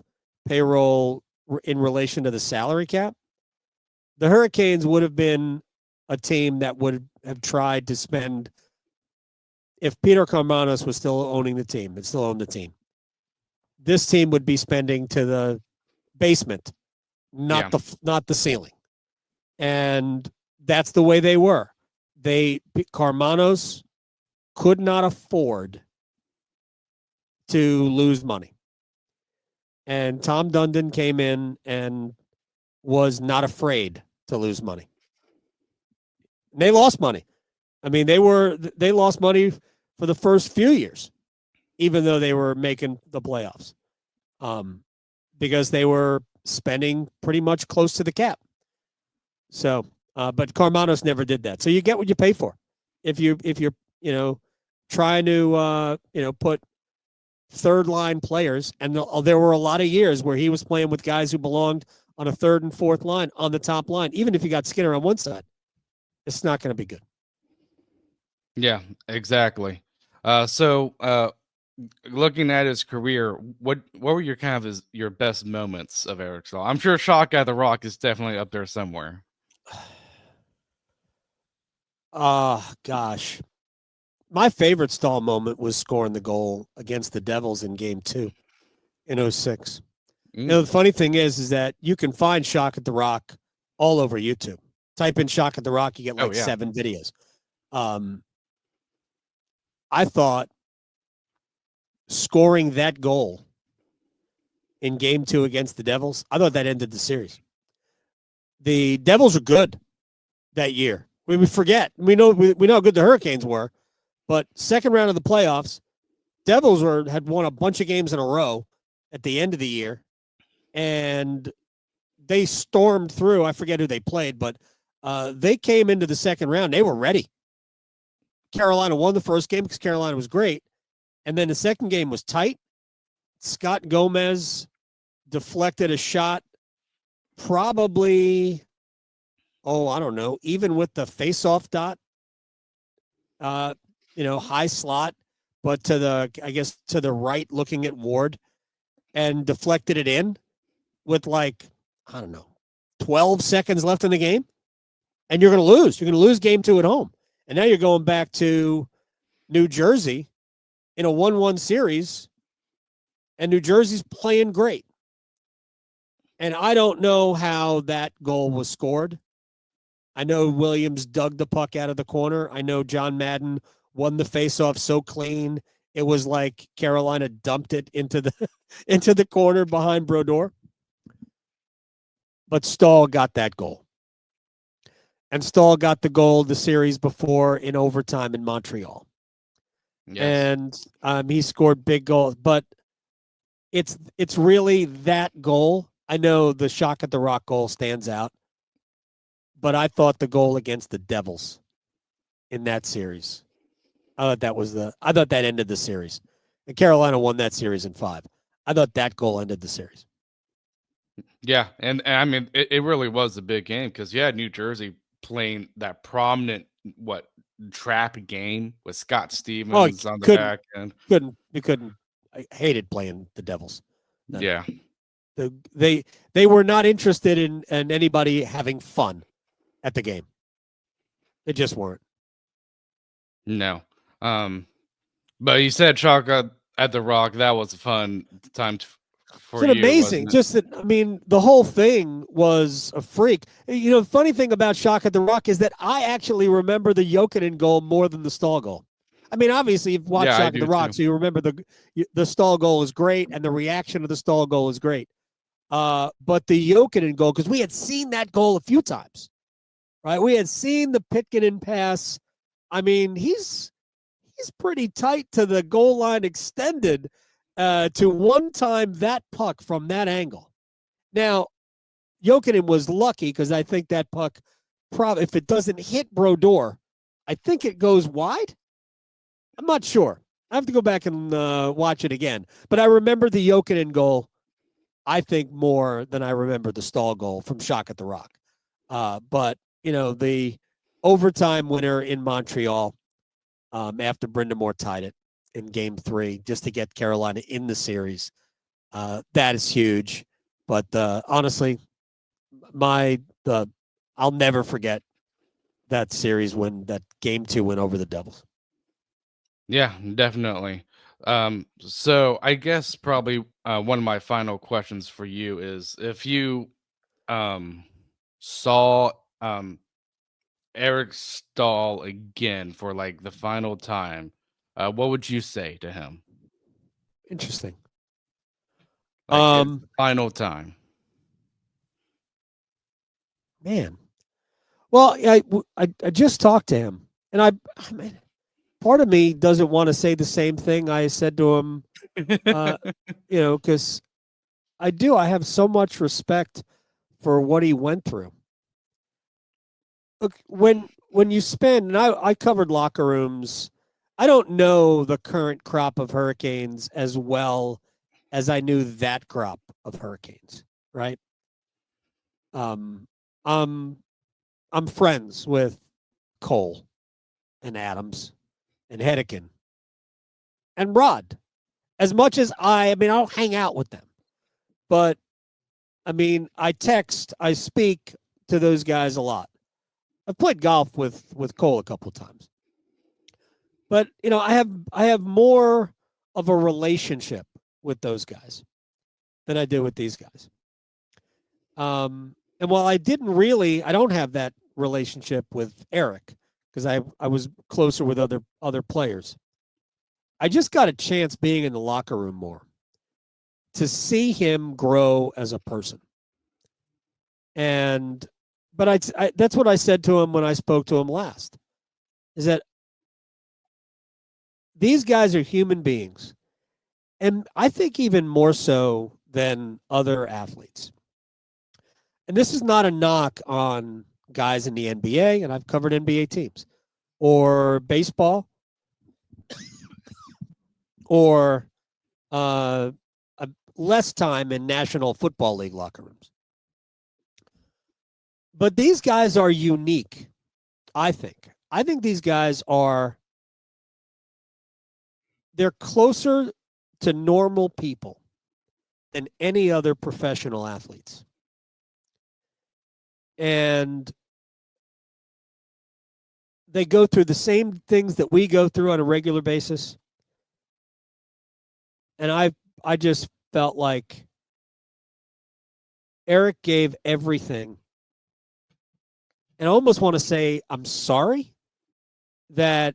payroll in relation to the salary cap, the Hurricanes would have been a team that would have tried to spend, if Peter Karmanos was still owning the team and still owned the team, this team would be spending to the basement, not the ceiling. And that's the way they were. Karmanos could not afford to lose money. And Tom Dundon came in and was not afraid to lose money. And they lost money. I mean, they lost money for the first few years, even though they were making the playoffs, because they were spending pretty much close to the cap. So, but Karmanos never did that. So you get what you pay for. If you're trying to put third line players, and there were a lot of years where he was playing with guys who belonged on a third and fourth line on the top line. Even if you got Skinner on one side, it's not going to be good. Yeah, exactly. So looking at his career, what were your kind of your best moments of Eric Staal? I'm sure Shock at the Rock is definitely up there somewhere. Gosh. My favorite Staal moment was scoring the goal against the Devils in Game 2 in 2006. The funny thing is that you can find Shock at the Rock all over YouTube. Type in Shock at the Rock, you get 7 videos. I thought scoring that goal in Game 2 against the Devils, I thought that ended the series. The Devils were good that year. We forget. We know how good the Hurricanes were, but second round of the playoffs, Devils had won a bunch of games in a row at the end of the year, and they stormed through. I forget who they played, but They came into the second round. They were ready. Carolina won the first game because Carolina was great. And then the second game was tight. Scott Gomez deflected a shot, probably, I don't know, even with the face-off dot, high slot, but to the right, looking at Ward, and deflected it in with 12 seconds left in the game. And you're going to lose. You're going to lose game 2 at home. And now you're going back to New Jersey in a 1-1 series, and New Jersey's playing great. And I don't know how that goal was scored. I know Williams dug the puck out of the corner. I know John Madden won the faceoff so clean it was like Carolina dumped it into the corner behind Brodeur. But Staal got that goal. And Staal got the goal the series before in overtime in Montreal. Yes. And he scored big goals. But it's really that goal. I know the Shock at the Rock goal stands out. But I thought the goal against the Devils in that series, I thought that ended the series. And Carolina won that series in 5. I thought that goal ended the series. Yeah, and I mean, it really was a big game because you had New Jersey playing that prominent trap game with Scott Stevens on the back end. You couldn't. I hated playing the Devils. No. Yeah, they were not interested in anybody having fun at the game. They just weren't. No. But you said Chalk at the Rock. That was a fun time for you. It's amazing. Just that, I mean, the whole thing was a freak. You know, the funny thing about Shock at the Rock is that I actually remember the Jokinen goal more than the Staal goal. I mean, obviously, you've watched Shock at the Rock, so you remember the Staal goal is great, and the reaction of the Staal goal is great. But the Jokinen goal, because we had seen that goal a few times, right? We had seen the Pitkanen pass. I mean, he's pretty tight to the goal line extended to one time that puck from that angle. Now, Jokinen was lucky because I think that puck, probably if it doesn't hit Brodeur, I think it goes wide. I'm not sure. I have to go back and watch it again. But I remember the Jokinen goal, I think, more than I remember the Staal goal from Shock at the Rock. But, you know, the overtime winner in Montreal, after Brind'Amour tied it in Game 3, just to get Carolina in the series, that is huge. But honestly, I'll never forget that series win, that Game 2 win over the Devils. Yeah, definitely. So I guess probably one of my final questions for you is, if you saw Eric Staal again for like the final time, what would you say to him? Interesting. Final time. Man. Well, I just talked to him, and I mean, part of me doesn't want to say the same thing I said to him, because I do. I have so much respect for what he went through. Look, when you spend, and I covered locker rooms, I don't know the current crop of Hurricanes as well as I knew that crop of Hurricanes, right? I'm friends with Cole and Adams and Hedeken and Rod. As much as I don't hang out with them. But, I mean, I speak to those guys a lot. I've played golf with Cole a couple of times. But, you know, I have more of a relationship with those guys than I do with these guys. And while I don't have that relationship with Eric, because I was closer with other players. I just got a chance being in the locker room more to see him grow as a person. But that's what I said to him when I spoke to him last, is that these guys are human beings. And I think even more so than other athletes. And this is not a knock on guys in the NBA, and I've covered NBA teams, or baseball, or less time in National Football League locker rooms. But these guys are unique, I think. I think these guys they're closer to normal people than any other professional athletes. And they go through the same things that we go through on a regular basis. And I just felt like Eric gave everything. And I almost want to say I'm sorry that,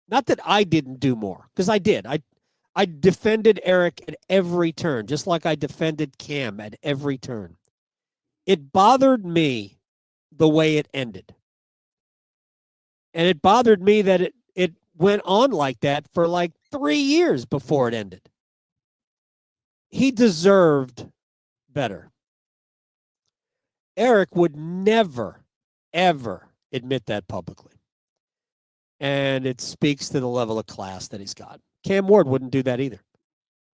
not that I didn't do more, because I did. I defended Eric at every turn, just like I defended Cam at every turn. It bothered me the way it ended. And it bothered me that it went on like that for like 3 years before it ended. He deserved better. Eric would never, ever admit that publicly. And it speaks to the level of class that he's got. Cam Ward wouldn't do that either.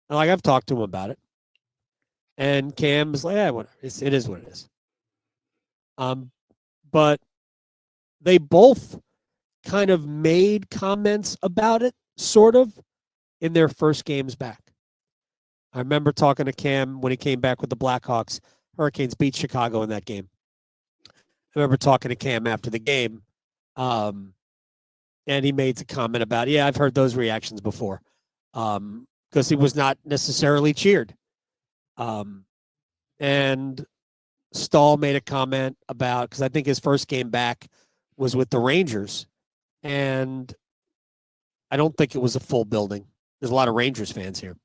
And like, I've talked to him about it. And Cam's like, yeah, whatever. It is what it is. But they both kind of made comments about it, sort of, in their first games back. I remember talking to Cam when he came back with the Blackhawks. Hurricanes beat Chicago in that game. I remember talking to Cam after the game, and he made a comment about, yeah, I've heard those reactions before, because he was not necessarily cheered. And Staal made a comment about, because I think his first game back was with the Rangers, and I don't think it was a full building. There's a lot of Rangers fans here.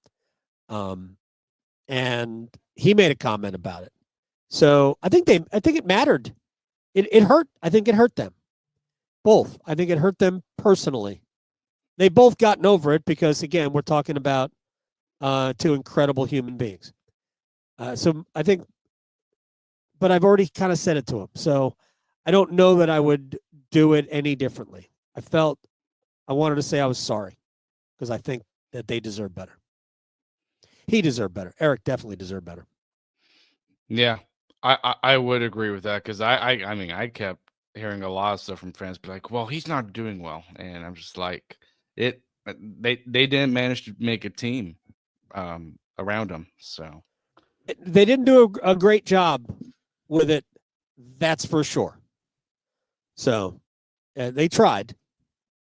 And he made a comment about it. So I think it mattered. It hurt. I think it hurt them. Both. I think it hurt them personally. They both gotten over it because, again, we're talking about two incredible human beings. So I think, but I've already kind of said it to him. So I don't know that I would do it any differently. I wanted to say I was sorry because I think that they deserve better. He deserved better. Eric definitely deserved better. Yeah, I would agree with that because I mean, I kept hearing a lot of stuff from fans be like, well, he's not doing well. And I'm just like, they didn't manage to make a team around him. So they didn't do a great job with it. That's for sure. So they tried.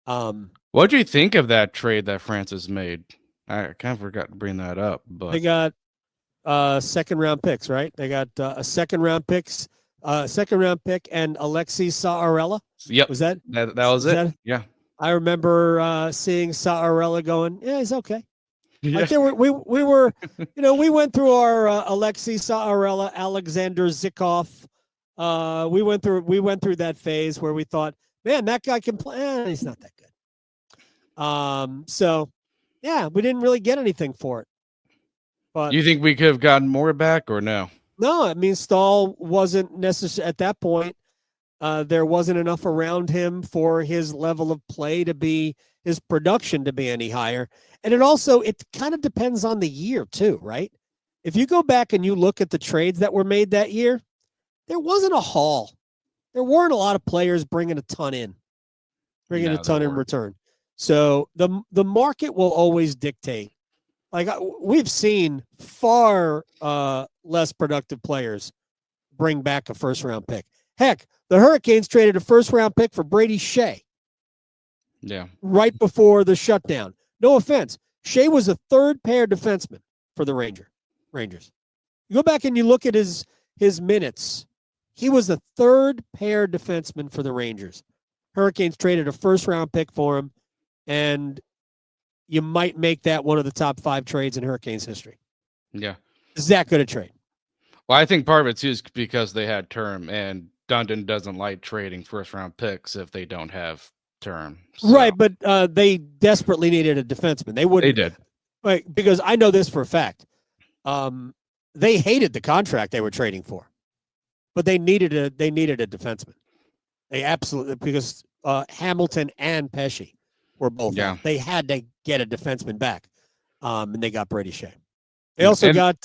What do you think of that trade that Francis made? I kind of forgot to bring that up, but they got second round picks, right? They got a second round pick and Alexi Saarella. Yep. Was that was it? Yeah. I remember seeing Saarella going, yeah, he's okay. Yeah. Like we were, we went through our Alexi Saarella, Alexander Zykov. We went through that phase where we thought, man, that guy can play. He's not that good. So yeah, we didn't really get anything for it. But you think we could have gotten more back or no? No, I mean, Staal wasn't necessary at that point. There wasn't enough around him for his level of play to be, his production to be any higher. And it kind of depends on the year too, right? If you go back and you look at the trades that were made that year, there wasn't a haul. There weren't a lot of players bringing a ton in return. So the market will always dictate. Like, we've seen far less productive players bring back a first-round pick. Heck, the Hurricanes traded a first-round pick for Brady Shea. Yeah. Right before the shutdown. No offense. Shea was a third-pair defenseman for the Rangers. You go back and you look at his minutes. He was a third-pair defenseman for the Rangers. Hurricanes traded a first-round pick for him, and you might make that one of the top 5 trades in Hurricanes history. Yeah. Is that good a trade? Well, I think part of it too is because they had term, and Dundon doesn't like trading first-round picks if they don't have term. So. Right, but they desperately needed a defenseman. They did. Like, because I know this for a fact. They hated the contract they were trading for. but they needed a defenseman. They absolutely, because Hamilton and Pesci were both out. They had to get a defenseman back, and they got Brady Shea. They also got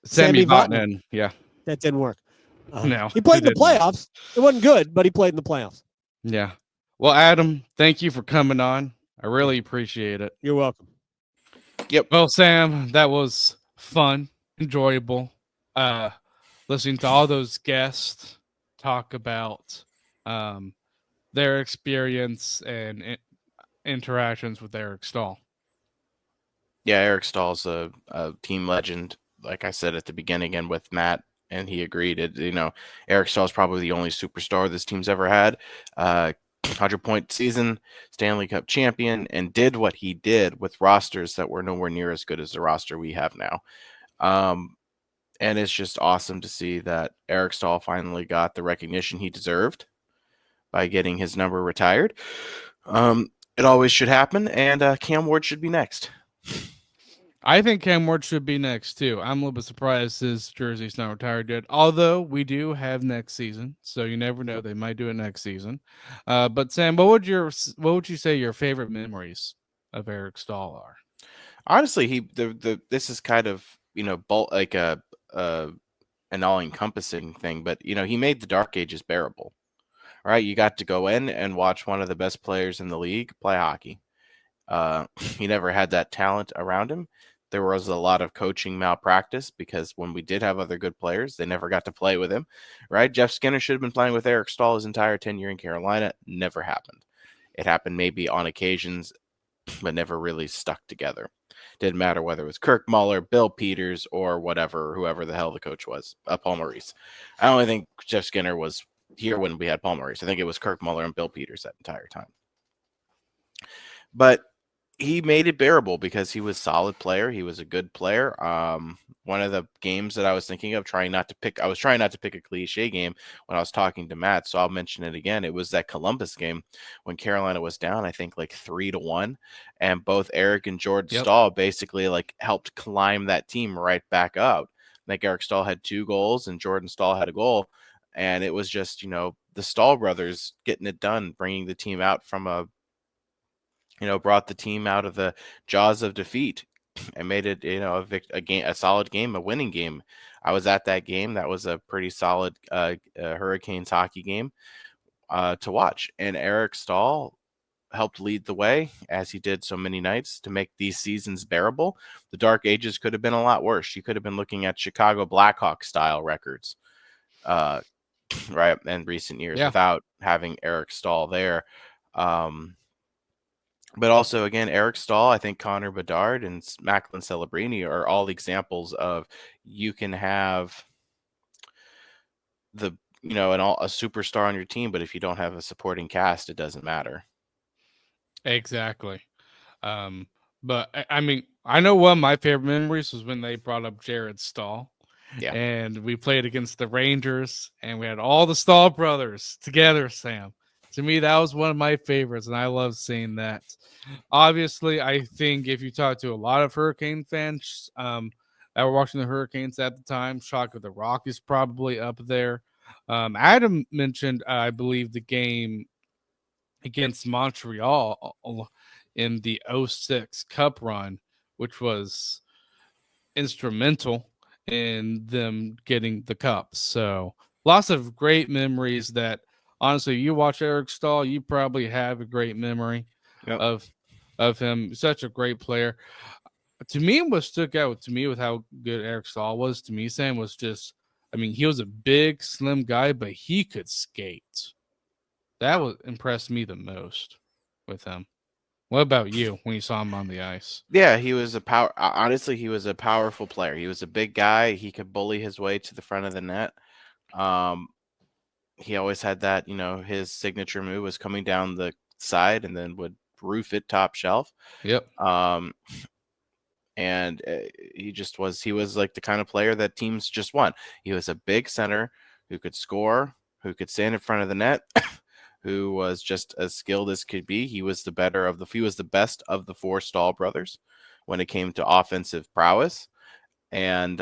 Sammy Vatanen. Yeah, that didn't work. No, he played in the playoffs. It wasn't good, but he played in the playoffs. Yeah. Well, Adam, thank you for coming on. I really appreciate it. You're welcome. Yep. Well, Sam, that was fun, enjoyable. Listening to all those guests talk about their experience and interactions with Eric Staal. Yeah, Eric Stahl's a team legend. Like I said at the beginning, and with Matt, and he agreed. Eric Stahl's probably the only superstar this team's ever had. 100-point season, Stanley Cup champion, and did what he did with rosters that were nowhere near as good as the roster we have now. And it's just awesome to see that Eric Staal finally got the recognition he deserved by getting his number retired. It always should happen, and Cam Ward should be next. I think Cam Ward should be next too. I'm a little bit surprised his jersey's not retired yet. Although we do have next season, so you never know, they might do it next season. But Sam, what would you say your favorite memories of Eric Staal are? Honestly, this is kind of like an all-encompassing thing, but he made the dark ages bearable. Right, you got to go in and watch one of the best players in the league play hockey. He never had that talent around him. There was a lot of coaching malpractice because when we did have other good players, they never got to play with him, right? Jeff Skinner should have been playing with Eric Staal his entire tenure in Carolina. Never happened. It happened maybe on occasions, but never really stuck together. Didn't matter whether it was Kirk Muller, Bill Peters, or whoever the hell the coach was, Paul Maurice. I don't think Jeff Skinner was here when we had Paul Maurice. I think it was Kirk Muller and Bill Peters that entire time. But he made it bearable because he was a solid player. He was a good player. One of the games that I was thinking of, I was trying not to pick a cliche game when I was talking to Matt, so I'll mention it again. It was that Columbus game when Carolina was down, I think like 3-1, and both Eric and Jordan Staal basically like helped climb that team right back up. Like Eric Staal had 2 goals and Jordan Staal had a goal, and it was just the Staal brothers getting it done, bringing the team out from brought the team out of the jaws of defeat and made it, a solid game, a winning game. I was at that game. That was a pretty solid Hurricanes hockey game to watch. And Eric Staal helped lead the way, as he did so many nights, to make these seasons bearable. The dark ages could have been a lot worse. You could have been looking at Chicago Blackhawks style records, right, in recent years without having Eric Staal there. But also, again, Eric Staal, I think Connor Bedard and Macklin Celebrini are all examples of you can have a superstar on your team, but if you don't have a supporting cast, it doesn't matter. Exactly. But I mean, I know one of my favorite memories was when they brought up Jared Staal. Yeah. And we played against the Rangers, and we had all the Staal brothers together, Sam. To me, that was one of my favorites, and I love seeing that. Obviously, I think if you talk to a lot of Hurricane fans that were watching the Hurricanes at the time, Shock of the Rock is probably up there. Adam mentioned, I believe, the game against Montreal in the 06 Cup run, which was instrumental in them getting the cup. So lots of great memories that, honestly, you watch Eric Staal, you probably have a great memory of him. Such a great player. To me, what stuck out to me with how good Eric Staal was, to me, Sam, was just, I mean, he was a big, slim guy, but he could skate. That impressed me the most with him. What about you when you saw him on the ice? Yeah, he was honestly, he was a powerful player. He was a big guy. He could bully his way to the front of the net. He always had that, his signature move was coming down the side and then would roof it top shelf. Yep. And he was like the kind of player that teams just want. He was a big center who could score, who could stand in front of the net, who was just as skilled as could be. He was the best of the 4 Staal brothers when it came to offensive prowess. And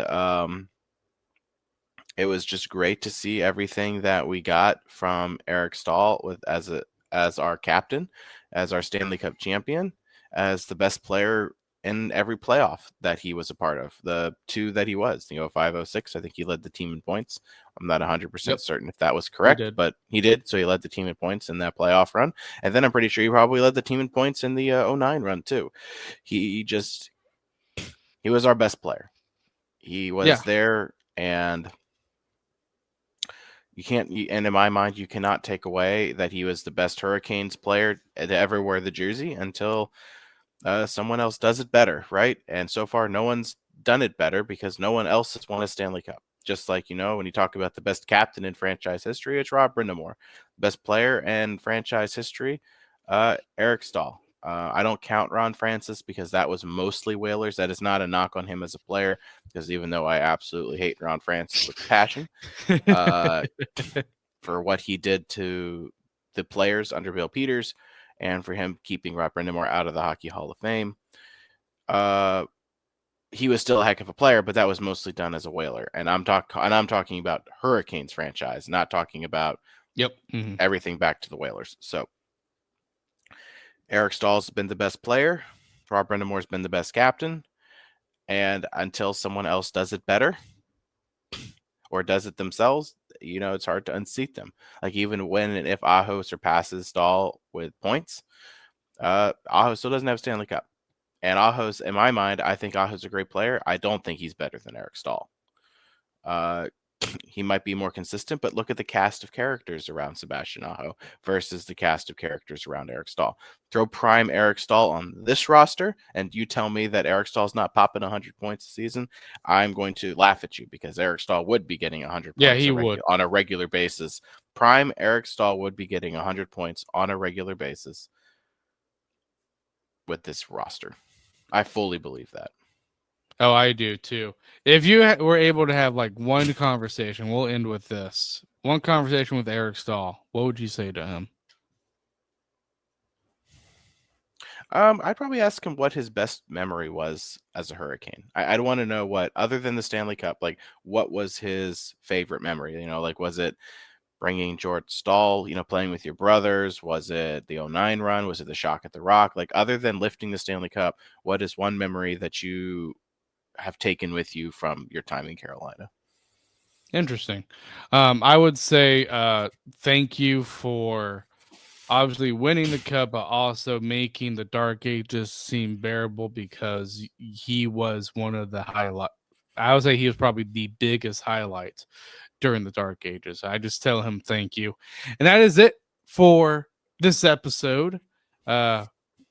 it was just great to see everything that we got from Eric Staal as our captain, as our Stanley Cup champion, as the best player in every playoff that he was a part of. The two that he was, 05-06, I think he led the team in points. I'm not 100% certain if that was correct, but he did. So he led the team in points in that playoff run. And then I'm pretty sure he probably led the team in points in the 09 run too. He was our best player. He was there, and you can't, and in my mind, you cannot take away that he was the best Hurricanes player to ever wear the jersey until someone else does it better, right? And so far, no one's done it better because no one else has won a Stanley Cup. Just like, when you talk about the best captain in franchise history, it's Rob Brind'Amour. Best player in franchise history, Eric Staal. I don't count Ron Francis because that was mostly Whalers. That is not a knock on him as a player, because even though I absolutely hate Ron Francis with passion for what he did to the players under Bill Peters, and for him keeping Rob Brind'Amour out of the Hockey Hall of Fame, he was still a heck of a player, but that was mostly done as a Whaler. And I'm talking about Hurricanes franchise, not talking about everything back to the Whalers. So Eric Staal's been the best player. Rob Brind'Amour's been the best captain. And until someone else does it better or does it themselves, it's hard to unseat them. Like, even when and if Aho surpasses Staal with points, Aho still doesn't have Stanley Cup. And Aho's, in my mind, I think Aho's a great player. I don't think he's better than Eric Staal. He might be more consistent, but look at the cast of characters around Sebastian Aho versus the cast of characters around Eric Staal. Throw prime Eric Staal on this roster, and you tell me that Eric Stahl's not popping 100 points a season, I'm going to laugh at you, because Eric Staal would be getting 100 points on a regular basis. Prime Eric Staal would be getting 100 points on a regular basis with this roster. I fully believe that. Oh, I do too. If you were able to have like one conversation, we'll end with this. One conversation with Eric Staal, what would you say to him? I'd probably ask him what his best memory was as a Hurricane. I'd want to know what, other than the Stanley Cup, like, what was his favorite memory? Like, was it bringing George Staal, playing with your brothers? Was it the 09 run? Was it the shock at the Rock? Like, other than lifting the Stanley Cup, what is one memory that you have taken with you from your time in Carolina? Interesting. I would say thank you for obviously winning the cup, but also making the Dark Ages seem bearable, because he was one of the highlights. I would say he was probably the biggest highlight during the Dark Ages. I just tell him thank you. And that is it for this episode.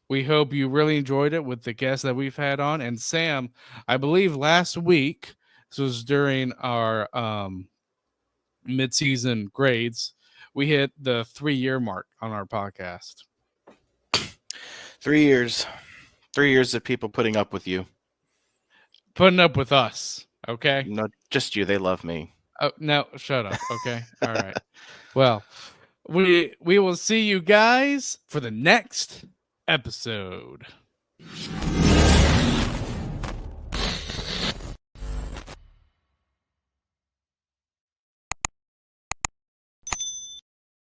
We hope you really enjoyed it with the guests that we've had on. And Sam, I believe last week, this was during our mid-season grades, we hit the 3-year mark on our podcast. 3 years. 3 years of people putting up with you. Putting up with us, okay? No, just you. They love me. Oh, no, shut up, okay? All right. Well, we will see you guys for the next episode.